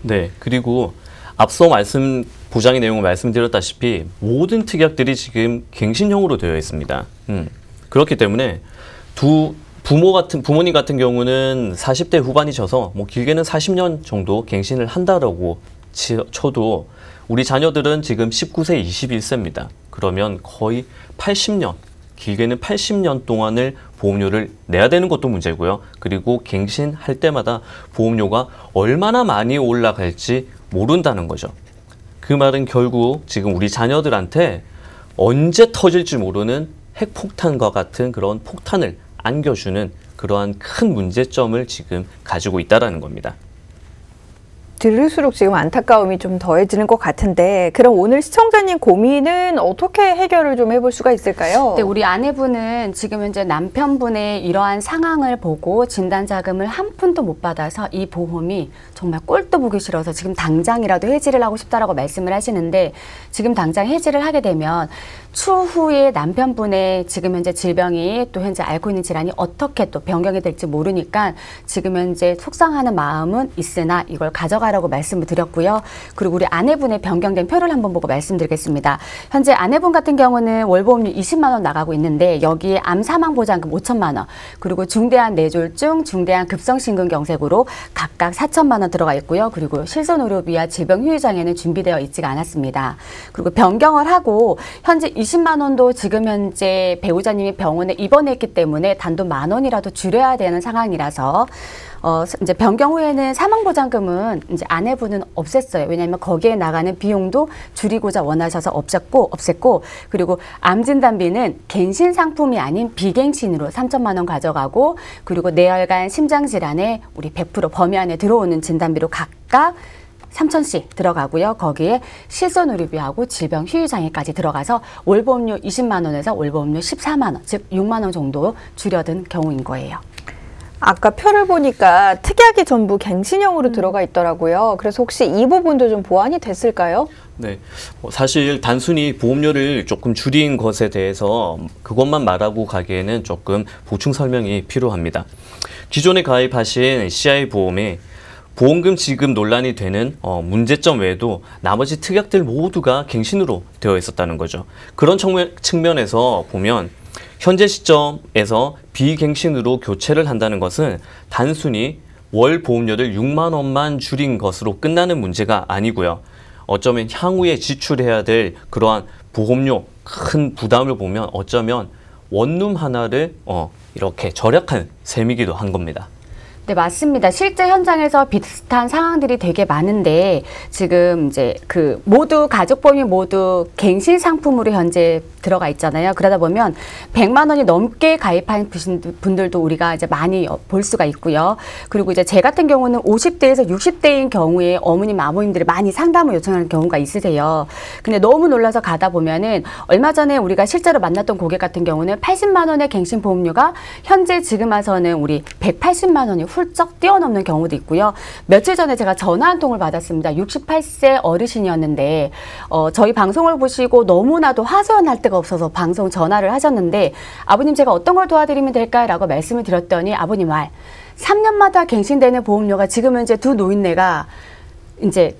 네, 그리고 앞서 보장의 내용을 말씀드렸다시피 모든 특약들이 지금 갱신형으로 되어 있습니다. 그렇기 때문에 부모님 같은 경우는 40대 후반이셔서 뭐 길게는 40년 정도 갱신을 한다라고 쳐도 우리 자녀들은 지금 19세, 21세입니다. 그러면 거의 80년, 길게는 80년 동안을 보험료를 내야 되는 것도 문제고요. 그리고 갱신할 때마다 보험료가 얼마나 많이 올라갈지 모른다는 거죠. 그 말은 결국 지금 우리 자녀들한테 언제 터질지 모르는 핵폭탄과 같은 그런 폭탄을 안겨주는 그러한 큰 문제점을 지금 가지고 있다는 겁니다. 들을수록 지금 안타까움이 좀 더해지는 것 같은데 그럼 오늘 시청자님 고민은 어떻게 해결을 좀 해볼 수가 있을까요? 네, 우리 아내분은 지금 현재 남편분의 이러한 상황을 보고 진단자금을 한 푼도 못 받아서 이 보험이 정말 꼴도 보기 싫어서 지금 당장이라도 해지를 하고 싶다라고 말씀을 하시는데 지금 당장 해지를 하게 되면 추후에 남편분의 지금 현재 질병이 또 현재 앓고 있는 질환이 어떻게 또 변경이 될지 모르니까 지금 현재 속상하는 마음은 있으나 이걸 가져가라고 말씀을 드렸고요. 그리고 우리 아내분의 변경된 표를 한번 보고 말씀드리겠습니다. 현재 아내분 같은 경우는 월보험료 20만 원 나가고 있는데 여기에 암 사망보장금 5천만 원 그리고 중대한 뇌졸중, 중대한 급성심근경색으로 각각 4천만 원 들어가 있고요. 그리고 실손의료비와 질병 후유장애는 준비되어 있지가 않았습니다. 그리고 변경을 하고 현재 20만 원도 지금 현재 배우자님이 병원에 입원했기 때문에 단돈 10,000원이라도 줄여야 되는 상황이라서 이제 변경 후에는 사망보장금은 이제 아내분은 없앴어요. 왜냐하면 거기에 나가는 비용도 줄이고자 원하셔서 없앴고 그리고 암진단비는 갱신 상품이 아닌 비갱신으로 3천만 원 가져가고 그리고 뇌혈관 심장질환에 우리 100% 범위 안에 들어오는 진단비로 각각 3,000씩 들어가고요. 거기에 실손의료비하고 질병 휴유장애까지 들어가서 올보험료 20만 원에서 올보험료 14만 원, 즉 6만 원 정도 줄여든 경우인 거예요. 아까 표를 보니까 특약이 전부 갱신형으로 들어가 있더라고요. 그래서 혹시 이 부분도 좀 보완이 됐을까요? 네, 사실 단순히 보험료를 조금 줄인 것에 대해서 그것만 말하고 가기에는 조금 보충 설명이 필요합니다. 기존에 가입하신 CI 보험에 보험금 지급 논란이 되는 문제점 외에도 나머지 특약들 모두가 갱신으로 되어 있었다는 거죠. 그런 측면에서 보면 현재 시점에서 비갱신으로 교체를 한다는 것은 단순히 월 보험료를 6만 원만 줄인 것으로 끝나는 문제가 아니고요. 어쩌면 향후에 지출해야 될 그러한 보험료 큰 부담을 보면 어쩌면 원룸 하나를 이렇게 절약한 셈이기도 한 겁니다. 네, 맞습니다. 실제 현장에서 비슷한 상황들이 되게 많은데 지금 이제 모두 가족보험이 모두 갱신 상품으로 현재 들어가 있잖아요. 그러다 보면 100만 원이 넘게 가입한 분들도 우리가 이제 많이 볼 수가 있고요. 그리고 이제 제 같은 경우는 50대에서 60대인 경우에 어머님, 아버님들이 많이 상담을 요청하는 경우가 있으세요. 근데 너무 놀라서 가다 보면은 얼마 전에 우리가 실제로 만났던 고객 같은 경우는 80만 원의 갱신 보험료가 현재 지금 와서는 우리 180만 원이 훌쩍 뛰어넘는 경우도 있고요. 며칠 전에 제가 전화 한 통을 받았습니다. 68세 어르신이었는데 저희 방송을 보시고 너무나도 하소연할 데가 없어서 방송 전화를 하셨는데 아버님 제가 어떤 걸 도와드리면 될까요? 라고 말씀을 드렸더니 아버님 말 3년마다 갱신되는 보험료가 지금 현재 두 노인네가 이제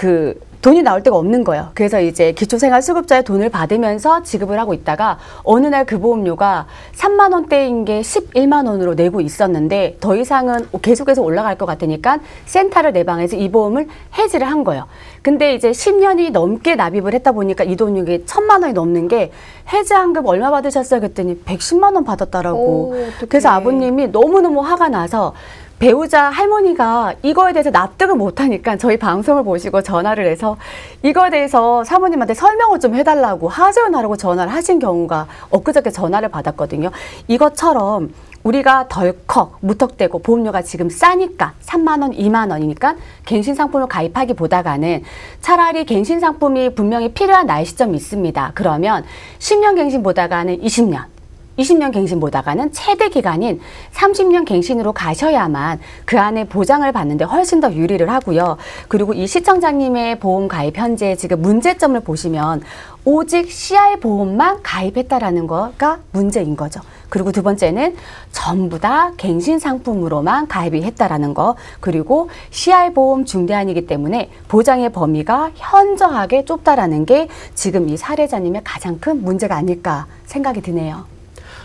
돈이 나올 데가 없는 거예요. 그래서 이제 기초생활수급자의 돈을 받으면서 지급을 하고 있다가 어느 날 그 보험료가 3만 원대인 게 11만 원으로 내고 있었는데 더 이상은 계속해서 올라갈 것 같으니까 센터를 내방해서 이 보험을 해지를 한 거예요. 근데 이제 10년이 넘게 납입을 했다 보니까 이 돈이 1,000만 원이 넘는 게 해지환급 얼마 받으셨어요? 그랬더니 110만 원 받았다라고. 그래서 아버님이 너무너무 화가 나서 배우자 할머니가 이거에 대해서 납득을 못하니까 저희 방송을 보시고 전화를 해서 이거에 대해서 사모님한테 설명을 좀 해달라고 하소연하라고 전화를 하신 경우가 엊그저께 전화를 받았거든요. 이것처럼 우리가 덜컥 무턱대고 보험료가 지금 싸니까 3만 원, 2만 원이니까 갱신 상품을 가입하기보다가는 차라리 갱신 상품이 분명히 필요한 나이 시점이 있습니다. 그러면 10년 갱신보다가는 20년 갱신보다가는 최대 기간인 30년 갱신으로 가셔야만 그 안에 보장을 받는데 훨씬 더 유리를 하고요. 그리고 이 시청자님의 보험 가입 현재 지금 문제점을 보시면 오직 CI 보험만 가입했다라는 거가 문제인 거죠. 그리고 두 번째는 전부 다 갱신 상품으로만 가입이 했다라는 거. 그리고 CI 보험 중대한이기 때문에 보장의 범위가 현저하게 좁다라는 게 지금 이 사례자님의 가장 큰 문제가 아닐까 생각이 드네요.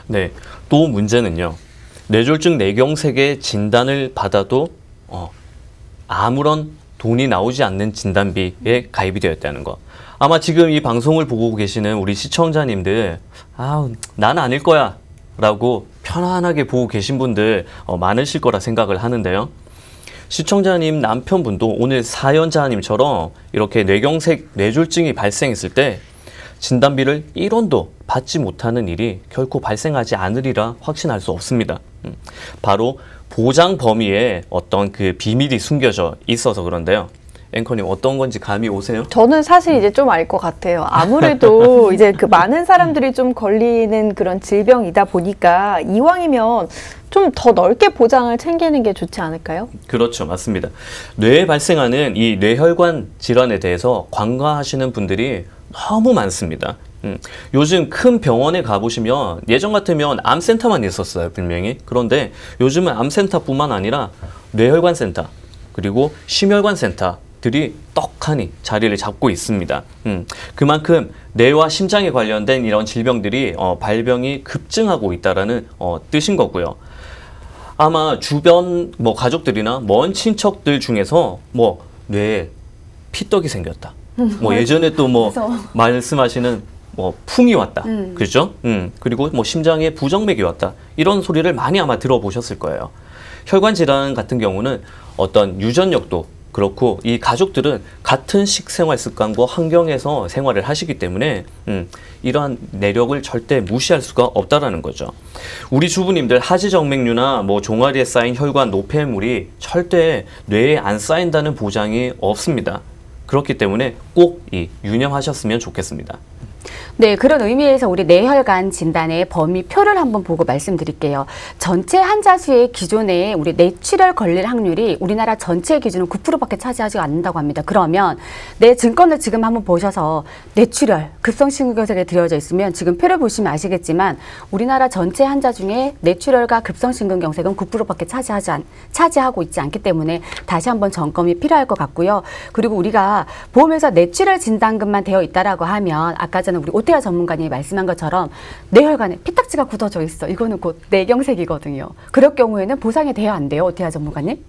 네, 또 문제는요. 뇌졸중 뇌경색의 진단을 받아도 아무런 돈이 나오지 않는 진단비에 가입이 되어 있다는 거. 아마 지금 이 방송을 보고 계시는 우리 시청자님들 난 아닐 거야 라고 편안하게 보고 계신 분들 많으실 거라 생각을 하는데요. 시청자님 남편분도 오늘 사연자님처럼 이렇게 뇌경색, 뇌졸중이 발생했을 때 진단비를 1원도 받지 못하는 일이 결코 발생하지 않으리라 확신할 수 없습니다. 바로 보장 범위에 어떤 비밀이 숨겨져 있어서 그런데요. 앵커님 어떤 건지 감이 오세요? 저는 사실 이제 좀 알 것 같아요. 아무래도 이제 많은 사람들이 좀 걸리는 그런 질병이다 보니까 이왕이면 좀 더 넓게 보장을 챙기는 게 좋지 않을까요? 그렇죠. 맞습니다. 뇌에 발생하는 이 뇌혈관 질환에 대해서 관과하시는 분들이 너무 많습니다. 요즘 큰 병원에 가보시면 예전 같으면 암센터만 있었어요. 분명히. 그런데 요즘은 암센터뿐만 아니라 뇌혈관 센터 그리고 심혈관 센터들이 떡하니 자리를 잡고 있습니다. 그만큼 뇌와 심장에 관련된 이런 질병들이 발병이 급증하고 있다라는 뜻인 거고요. 아마 주변 가족들이나 먼 친척들 중에서 뇌에 피떡이 생겼다. 예전에 또 말씀하시는 뭐 풍이 왔다, 그죠? 그리고 뭐 심장에 부정맥이 왔다 이런 소리를 많이 아마 들어보셨을 거예요. 혈관 질환 같은 경우는 어떤 유전력도 그렇고 이 가족들은 같은 식생활 습관과 환경에서 생활을 하시기 때문에 이러한 내력을 절대 무시할 수가 없다라는 거죠. 우리 주부님들 하지정맥류나 뭐 종아리에 쌓인 혈관 노폐물이 절대 뇌에 안 쌓인다는 보장이 없습니다. 그렇기 때문에 꼭 유념하셨으면 좋겠습니다. 네, 그런 의미에서 우리 뇌혈관 진단의 범위표를 한번 보고 말씀드릴게요. 전체 환자 수의 기존에 우리 뇌출혈 걸릴 확률이 우리나라 전체 기준은 9%밖에 차지하지 않는다고 합니다. 그러면 내 증권을 지금 한번 보셔서 뇌출혈, 급성심근경색에 들어져 있으면 지금 표를 보시면 아시겠지만 우리나라 전체 환자 중에 뇌출혈과 급성심근경색은 9%밖에 차지하고 있지 않기 때문에 다시 한번 점검이 필요할 것 같고요. 그리고 우리가 보험에서 뇌출혈 진단금만 되어 있다라고 하면 아까 전에 우리 오태아 전문가님이 말씀한 것처럼 뇌혈관에 피딱지가 굳어져 있어. 이거는 곧 뇌경색이거든요. 그럴 경우에는 보상이 돼야 안 돼요, 오태아 전문가님?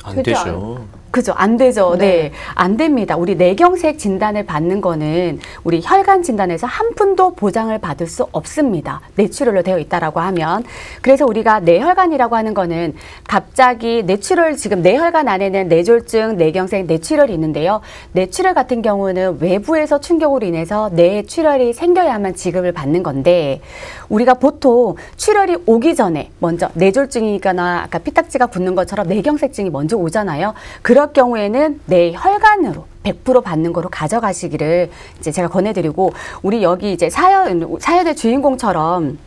안 되죠. 그죠? 안 되죠. 네. 네. 안 됩니다. 우리 뇌경색 진단을 받는 거는 우리 혈관 진단에서 한 푼도 보장을 받을 수 없습니다. 뇌출혈로 되어 있다라고 하면. 그래서 우리가 뇌혈관이라고 하는 거는 갑자기 뇌출혈, 지금 뇌혈관 안에는 뇌졸중, 뇌경색, 뇌출혈이 있는데요. 뇌출혈 같은 경우는 외부에서 충격으로 인해서 뇌출혈이 생겨야만 지급을 받는 건데 우리가 보통 출혈이 오기 전에 먼저 뇌졸중이거나 아까 피딱지가 붙는 것처럼 뇌경색증이 먼저 오잖아요. 그럴 경우에는 뇌혈관으로 100% 받는 거로 가져가시기를 이제 제가 권해드리고 우리 여기 이제 사연의 주인공처럼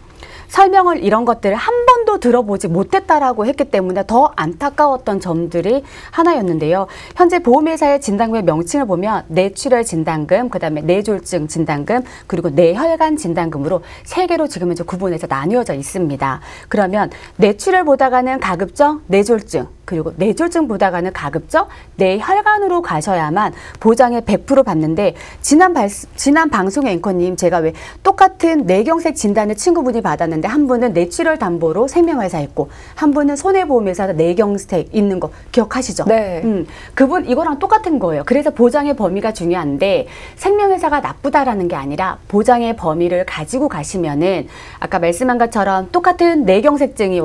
설명을 이런 것들을 한 번도 들어보지 못했다라고 했기 때문에 더 안타까웠던 점들이 하나였는데요. 현재 보험회사의 진단금의 명칭을 보면 뇌출혈 진단금, 그다음에 뇌졸중 진단금, 그리고 뇌혈관 진단금으로 세 개로 지금 이제 구분해서 나뉘어져 있습니다. 그러면 뇌출혈 보다가는 가급적 뇌졸중, 그리고 뇌졸중 보다가는 가급적 뇌혈관으로 가셔야만 보장에 100% 받는데 지난 방송의 앵커님 제가 왜 똑같은 뇌경색 진단을 친구분이 받았는데 한 분은 뇌출혈 담보로 생명회사 있고 한 분은 손해보험회사 뇌경색 있는 거 기억하시죠? 네. 그분 이거랑 똑같은 거예요. 그래서 보장의 범위가 중요한데 생명회사가 나쁘다라는 게 아니라 보장의 범위를 가지고 가시면은 아까 말씀한 것처럼 똑같은 뇌경색이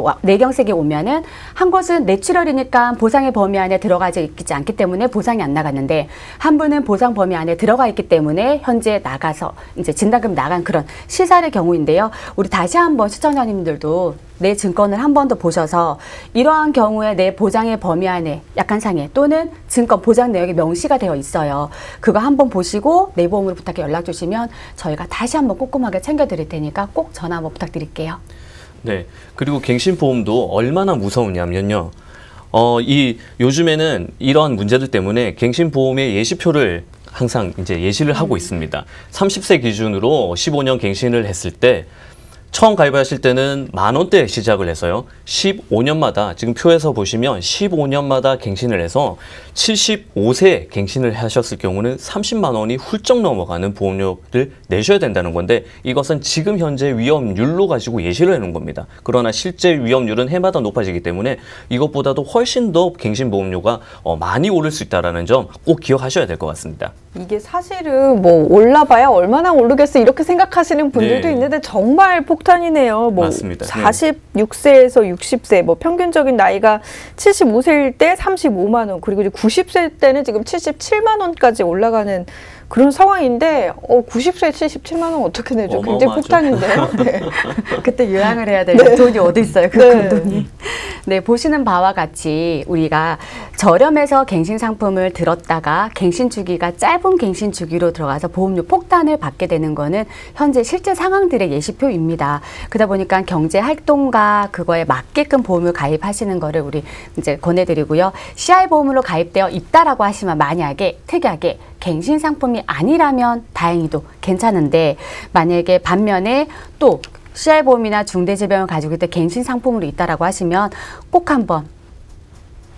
오면은 한 곳은 뇌출혈이니까 보상의 범위 안에 들어가지 있지 않기 때문에 보상이 안 나갔는데 한 분은 보상 범위 안에 들어가 있기 때문에 현재 나가서 이제 진단금 나간 그런 시사의 경우인데요. 우리 다시 한번 시청자님들도 내 증권을 한 번 더 보셔서 이러한 경우에 내 보장의 범위 안에 약관상에 또는 증권 보장 내역이 명시가 되어 있어요. 그거 한번 보시고 내 보험으로 부탁해 연락 주시면 저희가 다시 한번 꼼꼼하게 챙겨드릴 테니까 꼭 전화 한번 부탁드릴게요. 네. 그리고 갱신보험도 얼마나 무서우냐면요. 요즘에는 이러한 문제들 때문에 갱신보험의 예시표를 항상 이제 예시를 하고 있습니다. 30세 기준으로 15년 갱신을 했을 때 처음 가입하실 때는 10,000원대 시작을 해서요. 15년마다 지금 표에서 보시면 15년마다 갱신을 해서 75세 갱신을 하셨을 경우는 30만 원이 훌쩍 넘어가는 보험료를 내셔야 된다는 건데 이것은 지금 현재 위험률로 가지고 예시를 해놓은 겁니다. 그러나 실제 위험률은 해마다 높아지기 때문에 이것보다도 훨씬 더 갱신보험료가 많이 오를 수 있다는 점 꼭 기억하셔야 될 것 같습니다. 이게 사실은 뭐 올라봐야 얼마나 오르겠어 이렇게 생각하시는 분들도 네. 있는데 정말 폭탄이네요. 뭐 맞습니다. 46세에서 60세 뭐 평균적인 나이가 75세일 때 35만 원 그리고 이제 90세 때는 지금 77만 원까지 올라가는 그런 상황인데 90세에 77만 원 어떻게 내죠? 굉장히 어마어마하죠. 폭탄인데요. 네. 그때 요양을 해야 되는 네. 돈이 어디 있어요? 그 네. 큰 돈이. 네, 보시는 바와 같이 우리가 저렴해서 갱신 상품을 들었다가 갱신 주기가 짧은 갱신 주기로 들어가서 보험료 폭탄을 받게 되는 거는 현재 실제 상황들의 예시표입니다. 그러다 보니까 경제 활동과 그거에 맞게끔 보험을 가입하시는 거를 우리 이제 권해드리고요. CI 보험으로 가입되어 있다라고 하시면 만약에 특이하게 갱신 상품이 아니라면 다행히도 괜찮은데 만약에 반면에 또 CI보험이나 중대질병을 가지고 있을 때 갱신 상품으로 있다라고 하시면 꼭 한번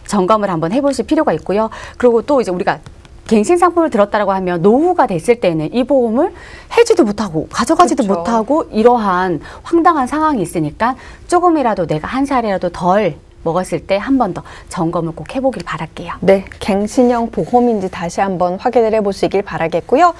점검을 한번 해보실 필요가 있고요. 그리고 또 이제 우리가 갱신 상품을 들었다라고 하면 노후가 됐을 때는 이 보험을 해지도 못하고 가져가지도 그렇죠. 못하고 이러한 황당한 상황이 있으니까 조금이라도 내가 한 살이라도 덜 먹었을 때 한 번 더 점검을 꼭 해보길 바랄게요. 네, 갱신형 보험인지 다시 한번 확인을 해보시길 바라겠고요.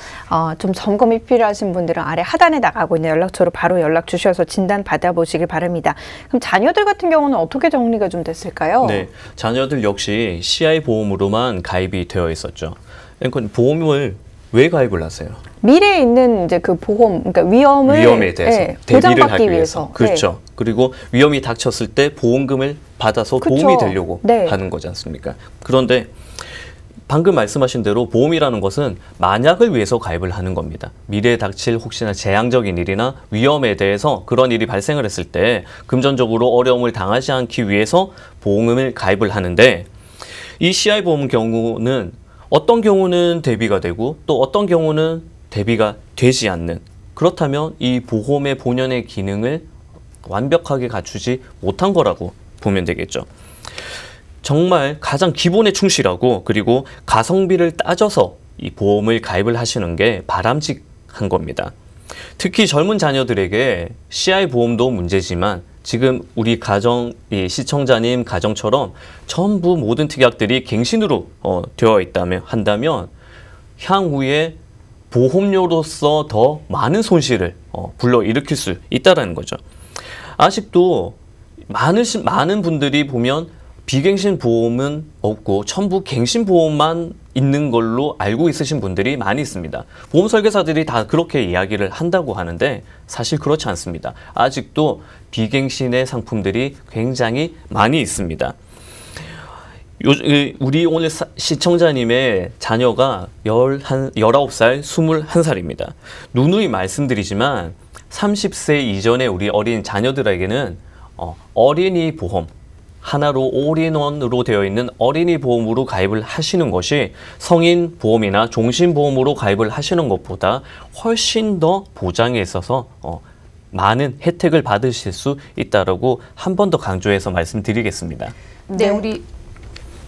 좀 점검이 필요하신 분들은 아래 하단에 나가고 있는 연락처로 바로 연락 주셔서 진단 받아보시길 바랍니다. 그럼 자녀들 같은 경우는 어떻게 정리가 좀 됐을까요? 네, 자녀들 역시 CI 보험으로만 가입이 되어 있었죠. 그러니까 보험을 왜 가입을 하세요? 미래에 있는 이제 그 보험, 그러니까 위험에 대해서 대비를 보장받기 하기 위해서. 그렇죠. 네. 그리고 위험이 닥쳤을 때 보험금을 받아서 그쵸. 도움이 되려고 네. 하는 거지 않습니까? 그런데 방금 말씀하신 대로 보험이라는 것은 만약을 위해서 가입을 하는 겁니다. 미래에 닥칠 혹시나 재앙적인 일이나 위험에 대해서 그런 일이 발생을 했을 때 금전적으로 어려움을 당하지 않기 위해서 보험을 가입을 하는데, 이 CI 보험 경우는 어떤 경우는 대비가 되고 또 어떤 경우는 대비가 되지 않는, 그렇다면 이 보험의 본연의 기능을 완벽하게 갖추지 못한 거라고 보면 되겠죠. 정말 가장 기본에 충실하고 그리고 가성비를 따져서 이 보험을 가입을 하시는 게 바람직한 겁니다. 특히 젊은 자녀들에게 CI 보험도 문제지만 지금 우리 가정, 이 시청자님 가정처럼 전부 모든 특약들이 갱신으로 되어 한다면 향후에 보험료로서 더 많은 손실을 불러일으킬 수 있다는 거죠. 아직도 많은 분들이 보면 비갱신 보험은 없고 전부 갱신 보험만 있는 걸로 알고 있으신 분들이 많이 있습니다. 보험 설계사들이 다 그렇게 이야기를 한다고 하는데 사실 그렇지 않습니다. 아직도 비갱신의 상품들이 굉장히 많이 있습니다. 우리 오늘 시청자님의 자녀가 19살, 21살입니다. 누누이 말씀드리지만 30세 이전의 우리 어린 자녀들에게는 어린이 보험, 하나로 올인원으로 되어 있는 어린이 보험으로 가입을 하시는 것이 성인 보험이나 종신 보험으로 가입을 하시는 것보다 훨씬 더 보장에 있어서 많은 혜택을 받으실 수 있다라고 한 번 더 강조해서 말씀드리겠습니다.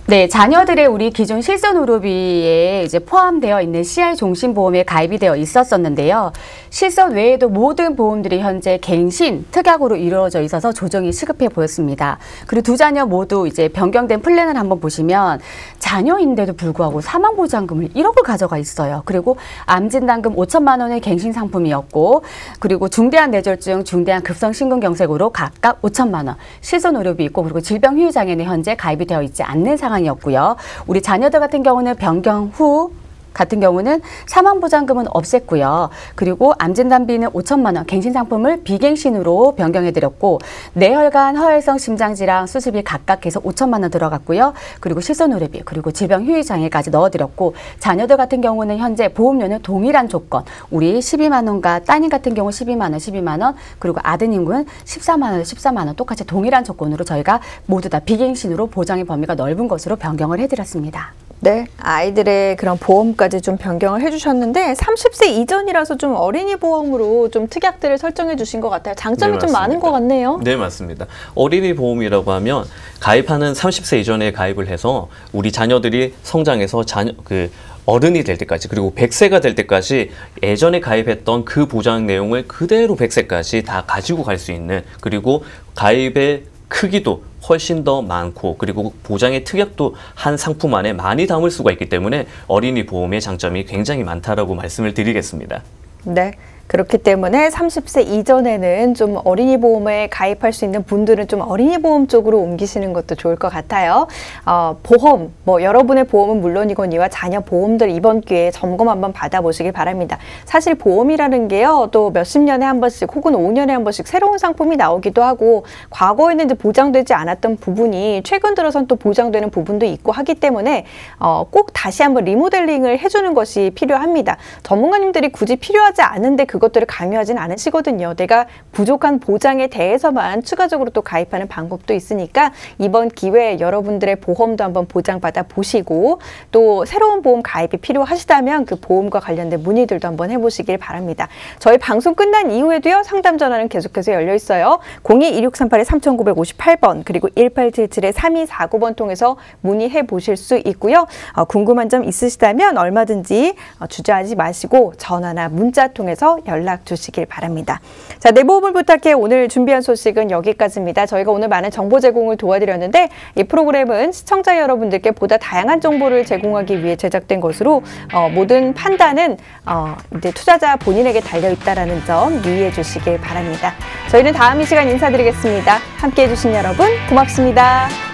네, 자녀들의 우리 기존 실손의료비에 이제 포함되어 있는 CI 종신보험에 가입이 되어 있었었는데요. 실손 외에도 모든 보험들이 현재 갱신, 특약으로 이루어져 있어서 조정이 시급해 보였습니다. 그리고 두 자녀 모두 이제 변경된 플랜을 한번 보시면 자녀인데도 불구하고 사망보장금을 1억을 가져가 있어요. 그리고 암진단금 5천만 원의 갱신 상품이었고, 그리고 중대한 뇌졸중, 중대한 급성심근경색으로 각각 5천만 원, 실손의료비 있고, 그리고 질병휴유장애는 현재 가입이 되어 있지 않는 상황이었고요. 우리 자녀들 같은 경우는 변경 후 같은 경우는 사망보장금은 없앴고요. 그리고 암진단비는 5천만 원, 갱신 상품을 비갱신으로 변경해드렸고, 뇌혈관, 허혈성 심장질환 수술비 각각 해서 5천만 원 들어갔고요. 그리고 실손의료비, 그리고 질병휴유장애까지 넣어드렸고, 자녀들 같은 경우는 현재 보험료는 동일한 조건, 우리 12만 원과 따님 같은 경우 12만 원, 12만 원, 그리고 아드님은 14만 원, 14만 원 똑같이 동일한 조건으로 저희가 모두 다 비갱신으로 보장의 범위가 넓은 것으로 변경을 해드렸습니다. 네, 아이들의 그런 보험까지 좀 변경을 해주셨는데 30세 이전이라서 좀 어린이 보험으로 좀 특약들을 설정해 주신 것 같아요. 장점이 네, 좀 많은 것 같네요. 네, 맞습니다. 어린이 보험이라고 하면 가입하는 30세 이전에 가입을 해서 우리 자녀들이 성장해서 어른이 될 때까지, 그리고 100세가 될 때까지 예전에 가입했던 그 보장 내용을 그대로 100세까지 다 가지고 갈 수 있는, 그리고 가입의 크기도 훨씬 더 많고 그리고 보장의 특약도 한 상품 안에 많이 담을 수가 있기 때문에 어린이 보험의 장점이 굉장히 많다라고 말씀을 드리겠습니다. 네. 그렇기 때문에 30세 이전에는 좀 어린이 보험에 가입할 수 있는 분들은 좀 어린이 보험 쪽으로 옮기시는 것도 좋을 것 같아요. 보험, 여러분의 보험은 물론이거니와 자녀 보험들 이번 기회에 점검 한번 받아보시길 바랍니다. 사실 보험이라는 게요, 또 몇십 년에 한 번씩 혹은 5년에 한 번씩 새로운 상품이 나오기도 하고, 과거에는 이제 보장되지 않았던 부분이 최근 들어선 또 보장되는 부분도 있고 하기 때문에 꼭 다시 한번 리모델링을 해주는 것이 필요합니다. 전문가님들이 굳이 필요하지 않은데 그것들을 강요하진 않으시거든요. 내가 부족한 보장에 대해서만 추가적으로 또 가입하는 방법도 있으니까 이번 기회에 여러분들의 보험도 한번 보장받아 보시고, 또 새로운 보험 가입이 필요하시다면 그 보험과 관련된 문의들도 한번 해보시길 바랍니다. 저희 방송 끝난 이후에도요, 상담 전화는 계속해서 열려 있어요. 02-2638-3958번 그리고 1877-3249번 통해서 문의해 보실 수 있고요. 궁금한 점 있으시다면 얼마든지 주저하지 마시고 전화나 문자 통해서 연락 주시길 바랍니다. 자, 내 보험을 부탁해 오늘 준비한 소식은 여기까지입니다. 저희가 오늘 많은 정보 제공을 도와드렸는데 이 프로그램은 시청자 여러분들께 보다 다양한 정보를 제공하기 위해 제작된 것으로 모든 판단은 이제 투자자 본인에게 달려있다라는 점 유의해 주시길 바랍니다. 저희는 다음 이 시간 인사드리겠습니다. 함께해 주신 여러분 고맙습니다.